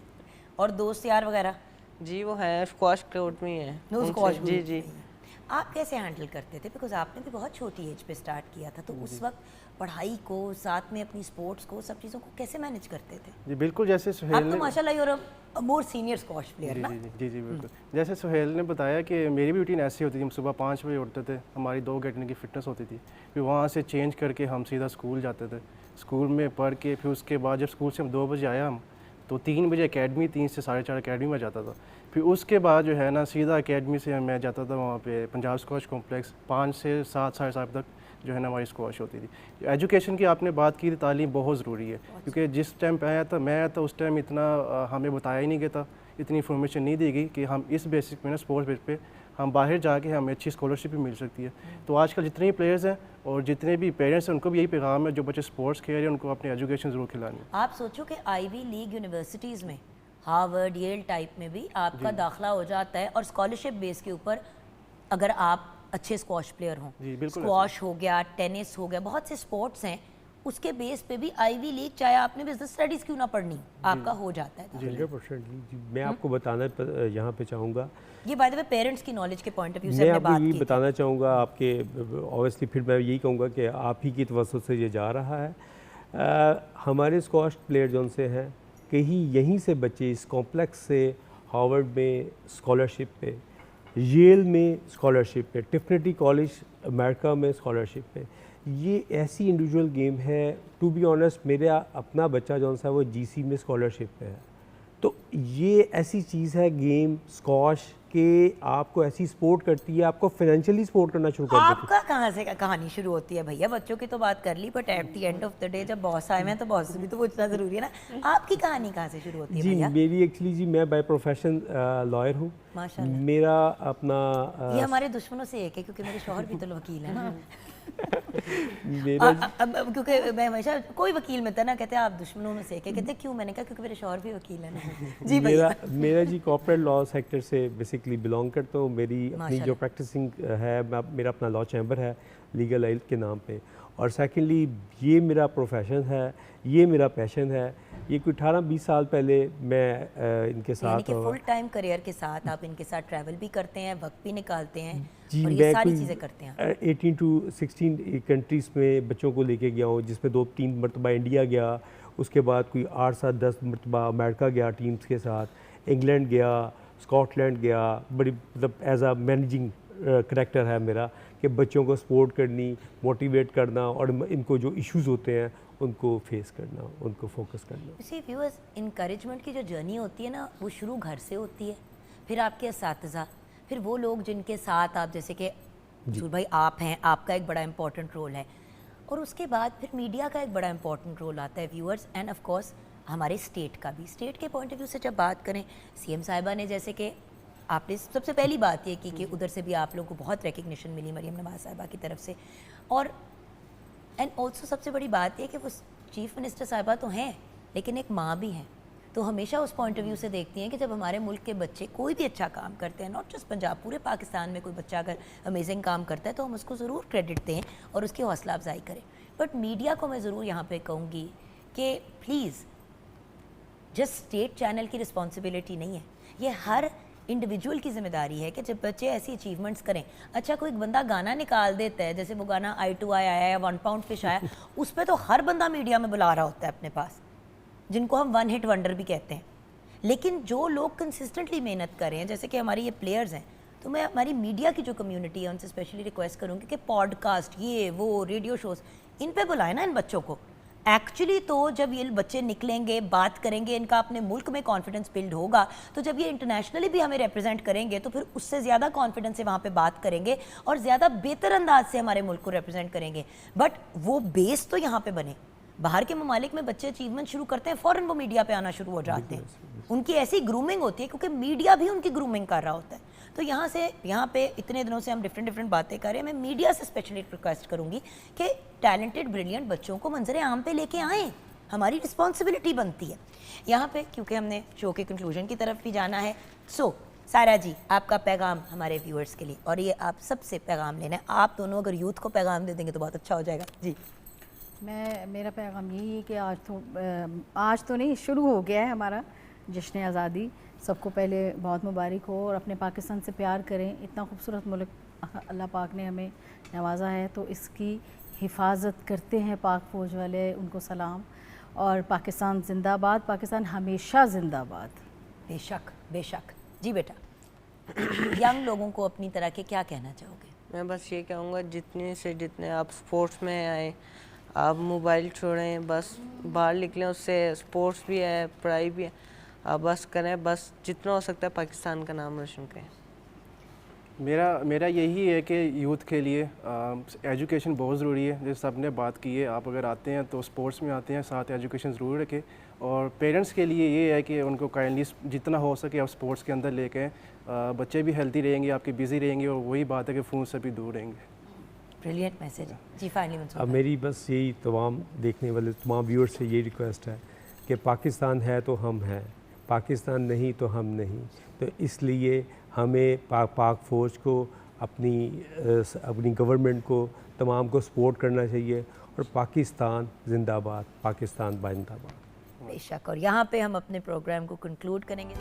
और दोस्त यार वगैरह? जी वो है स्क्वाश कोर्ट में ही है। नो स्क्वाश जी जी। आप कैसे हैंडल करते थे, बिकॉज आपने भी बहुत छोटी एज पे स्टार्ट किया था, तो उस वक्त पढ़ाई को साथ में अपनी स्पोर्ट्स को सब चीज़ों को कैसे मैनेज करते थे? जी बिल्कुल, जैसे आप सुहेल तो ने माशाल्लाह you are a more senior squash player जी ना? जी जी जी बिल्कुल, जैसे सुहेल ने बताया कि मेरी भी रूटीन ऐसी होती थी, हम सुबह 5 बजे उठते थे, हमारी 2 घंटे की फ़िटनेस होती थी, फिर वहाँ से चेंज करके हम सीधा स्कूल जाते थे, स्कूल में पढ़ के फिर उसके बाद जब स्कूल से हम 2 बजे आया हम, तो 3 बजे एकेडमी, 3 से 4:30 एकेडमी में जाता था, फिर उसके बाद जो है ना सीधा एकेडमी से मैं जाता था वहाँ पे पंजाब स्क्वाश कॉम्प्लेक्स, 5 से 7 साढ़े 7 तक जो है ना हमारी स्क्वाश होती थी। एजुकेशन की आपने बात की थी, तालीम बहुत ज़रूरी है, क्योंकि जिस टाइम पे आया था मैं आया था उस टाइम इतना हमें बताया ही नहीं गया था, इतनी इन्फॉर्मेशन नहीं दी गई कि हम इस बेसिक में ना स्पोर्ट्स बेस पे हम बाहर जाके हमें अच्छी स्कॉलरशिप भी मिल सकती है। तो आजकल जितने भी प्लेयर्स हैं और जितने भी पेरेंट्स हैं उनको भी यही पैगाम है, जो बच्चे स्पोर्ट्स खेल रहे हैं उनको अपनी एजुकेशन ज़रूर खिलानी है। आप सोचो कि आईवी लीग यूनिवर्सिटीज़ में, हार्वर्ड, येल टाइप में भी आपका दाखला हो जाता है, और स्कॉलरशिप बेस के ऊपर अगर आप अच्छे स्क्वाश प्लेयर हों, जी, बिल्कुल स्क्वाश हो गया, टेनिस हो गया, बहुत से स्पोर्ट्स हैं, उसके बेस पे भी आईवी लीग, चाहे आपने बिजनेस स्टडीज़ क्यों ना पढ़नी, आपका हो जाता है। 100% जी। मैं आपको बताना यहाँ पे चाहूँगा, ये बाय द वे पेरेंट्स की नॉलेज के पॉइंट ऑफ व्यू से मैं हमने आपको बात यही की। बताना चाहूँगा आपके, ऑब्वियसली फिर मैं यही कहूँगा कि आप ही की तवज्जो से ये जा रहा है। हमारे स्क्वाश प्लेयर जो से हैं, कहीं यहीं से बच्चे इस कॉम्प्लेक्स से हार्वर्ड में स्कॉलरशिप पे, येल में स्कॉलरशिप पे, टिफिनिटी कॉलेज अमेरिका में स्कॉलरशिप पे, ये ऐसी इंडिविजुअल गेम है। टू बी ऑनेस्ट, मेरा अपना बच्चा जो सा वो जीसी में स्कॉलरशिप पे है, तो ये ऐसी चीज़ है गेम स्क्वाश के आपको ऐसी सपोर्ट करती है, आपको फाइनेंशियली सपोर्ट करना शुरू कर देती है। आपका कहाँ से कहानी शुरू होती है भैया? बच्चों की तो बात कर ली, but at the end of the day जब बॉस आए हैं तो बॉस भी तो पूछना जरूरी है ना, आपकी कहानी कहाँ से शुरू होती है जी भैया? मेरी एक्चुअली जी मैं बाय प्रोफेशन लॉयर हूँ। माशाल्लाह। मेरा अपना ये हमारे दुश्मनों से एक है, क्योंकि मेरे शौहर भी तो वकील है ना। मेरा अब क्योंकि मैं हमेशा, कोई वकील मिलता है ना, कहते हैं आप दुश्मनों में से एक है, कहते हैं क्यों? मैंने कहा क्योंकि मेरे शौहर भी वकील है ना। जी भैया। मेरा जी कॉर्पोरेट लॉ सेक्टर से बेसिकली बिलोंग करता हूँ। मेरी अपनी जो प्रैक्टिसिंग है, मेरा अपना लॉ चैम्बर है लीगल एड के नाम पे, और सेकेंडली ये मेरा प्रोफेशन है, ये मेरा पैशन है। ये कोई 18-20 साल पहले मैं इनके साथ फुल टाइम करियर के साथ आप इनके साथ ट्रैवल भी करते हैं, वक्त भी निकालते हैं, जी, और ये सारी चीज़ें करते हैं। 18 to 16 कंट्रीज़ में बच्चों को लेके गया हूँ, जिसमें 2-3 मरतबा इंडिया गया, उसके बाद कोई 8-10 मरतबा अमेरिका गया टीम्स के साथ, इंग्लैंड गया, स्कॉटलैंड गया। बड़ी मतलब एज आ मैनेजिंग करैक्टर है मेरा कि बच्चों को सपोर्ट करनी, मोटिवेट करना, और इनको जो इश्यूज़ होते हैं उनको फेस करना, उनको फोकस करना। इसी व्यूअर्स, इनकरेजमेंट की जो जर्नी होती है ना, वो शुरू घर से होती है, फिर आपके असातिज़ा, फिर वो लोग जिनके साथ आप, जैसे कि सूर भाई आप हैं, आपका एक बड़ा इंपॉर्टेंट रोल है, और उसके बाद फिर मीडिया का एक बड़ा इंपॉर्टेंट रोल आता है व्यूअर्स, एंड ऑफ कोर्स हमारे स्टेट का भी। स्टेट के पॉइंट ऑफ व्यू से जब बात करें, सीएम साहिबा ने, जैसे कि आपने सबसे पहली बात ये की कि उधर से भी आप लोगों को बहुत रिकग्निशन मिली मरीम नवाज साहिबा की तरफ से, और एंड ऑल्सो सबसे बड़ी बात यह कि वो चीफ मिनिस्टर साहिबा तो हैं, लेकिन एक माँ भी हैं, तो हमेशा उस पॉइंट ऑफ व्यू से देखती हैं कि जब हमारे मुल्क के बच्चे कोई भी अच्छा काम करते हैं, नॉट जस्ट पंजाब, पूरे पाकिस्तान में कोई बच्चा अगर अमेजिंग काम करता है तो हम उसको ज़रूर क्रेडिट दें और उसकी हौसला अफजाई करें। बट मीडिया को मैं ज़रूर यहाँ पे कहूँगी कि प्लीज़, जस्ट स्टेट चैनल की रिस्पॉन्सिबिलिटी नहीं है, ये हर इंडिविजुअल की जिम्मेदारी है कि जब बच्चे ऐसी अचीवमेंट्स करें, अच्छा कोई बंदा गाना निकाल देता है, जैसे वो गाना I2I आया या 1 पाउंड फिश आया, उस पर तो हर बंदा मीडिया में बुला रहा होता है अपने पास, जिनको हम 1 हिट वंडर भी कहते हैं। लेकिन जो लोग कंसिस्टेंटली मेहनत कर रहे हैं, जैसे कि हमारी ये प्लेयर्स हैं, तो मैं हमारी मीडिया की जो कम्युनिटी है उनसे स्पेशली रिक्वेस्ट करूँगी कि पॉडकास्ट, ये वो रेडियो शोज़, इन पे बुलाएं ना इन बच्चों को। एक्चुअली तो जब ये बच्चे निकलेंगे, बात करेंगे, इनका अपने मुल्क में कॉन्फिडेंस बिल्ड होगा, तो जब ये इंटरनेशनली भी हमें रिप्रेजेंट करेंगे तो फिर उससे ज़्यादा कॉन्फिडेंस से वहाँ पे बात करेंगे और ज़्यादा बेहतर अंदाज से हमारे मुल्क को रिप्रेजेंट करेंगे। बट वो बेस तो यहाँ पे बने, बाहर के ममालिक में बच्चे अचीवमेंट शुरू करते हैं, फ़ौरन वो मीडिया पे आना शुरू हो जाते हैं, उनकी ऐसी ग्रूमिंग होती है क्योंकि मीडिया भी उनकी ग्रूमिंग कर रहा होता है। तो यहाँ पे इतने दिनों से हम डिफरेंट बातें कर रहे हैं, मैं मीडिया से स्पेशली रिक्वेस्ट करूँगी कि टैलेंटेड ब्रिलियंट बच्चों को मंजर आम पे लेके आएँ, हमारी रिस्पॉन्सिबिलिटी बनती है यहाँ पे, क्योंकि हमने शो के कंक्लूजन की तरफ भी जाना है। सो सारा जी, आपका पैगाम हमारे व्यूअर्स के लिए, और ये आप सबसे पैगाम लेना है, आप दोनों अगर यूथ को पैगाम दे देंगे तो बहुत अच्छा हो जाएगा जी। मेरा पैगाम यही है कि आज तो नहीं, शुरू हो गया है हमारा जश्न आज़ादी। सबको पहले बहुत मुबारक हो और अपने पाकिस्तान से प्यार करें। इतना खूबसूरत मुल्क अल्लाह पाक ने हमें नवाजा है, तो इसकी हिफाजत करते हैं पाक फ़ौज वाले, उनको सलाम। और पाकिस्तान जिंदाबाद, पाकिस्तान हमेशा जिंदाबाद। बेशक बेशक जी। बेटा, यंग लोगों को अपनी तरह के क्या कहना चाहोगे? मैं बस ये कहूँगा, जितने आप स्पोर्ट्स में आए, आप मोबाइल छोड़ें, बस बाहर निकलें, उससे स्पोर्ट्स भी है, पढ़ाई भी है, आप बस करें, बस जितना हो सकता है पाकिस्तान का नाम रोशन करें। मेरा यही है कि यूथ के लिए एजुकेशन बहुत ज़रूरी है, जैसे सबने बात की है। आप अगर आते हैं तो स्पोर्ट्स में आते हैं, साथ एजुकेशन ज़रूर रखें। और पेरेंट्स के लिए ये है कि उनको काइंडली जितना हो सके आप स्पोर्ट्स के अंदर लेके बच्चे भी हेल्दी रहेंगे, आपके बिज़ी रहेंगे, और वही बात है कि फ़ोन से भी दूर रहेंगे। ब्रिलियंट मैसेज जी। फाइनली अब मेरी बस यही तमाम देखने वाले तमाम व्यूअर्स से ये रिक्वेस्ट है कि पाकिस्तान है तो हम हैं, पाकिस्तान नहीं तो हम नहीं। तो इसलिए हमें पाक फ़ौज को, अपनी गवर्नमेंट को, तमाम को सपोर्ट करना चाहिए। और पाकिस्तान जिंदाबाद, पाकिस्तान जिंदाबाद। बेशक। और यहाँ पे हम अपने प्रोग्राम को कंक्लूड करेंगे।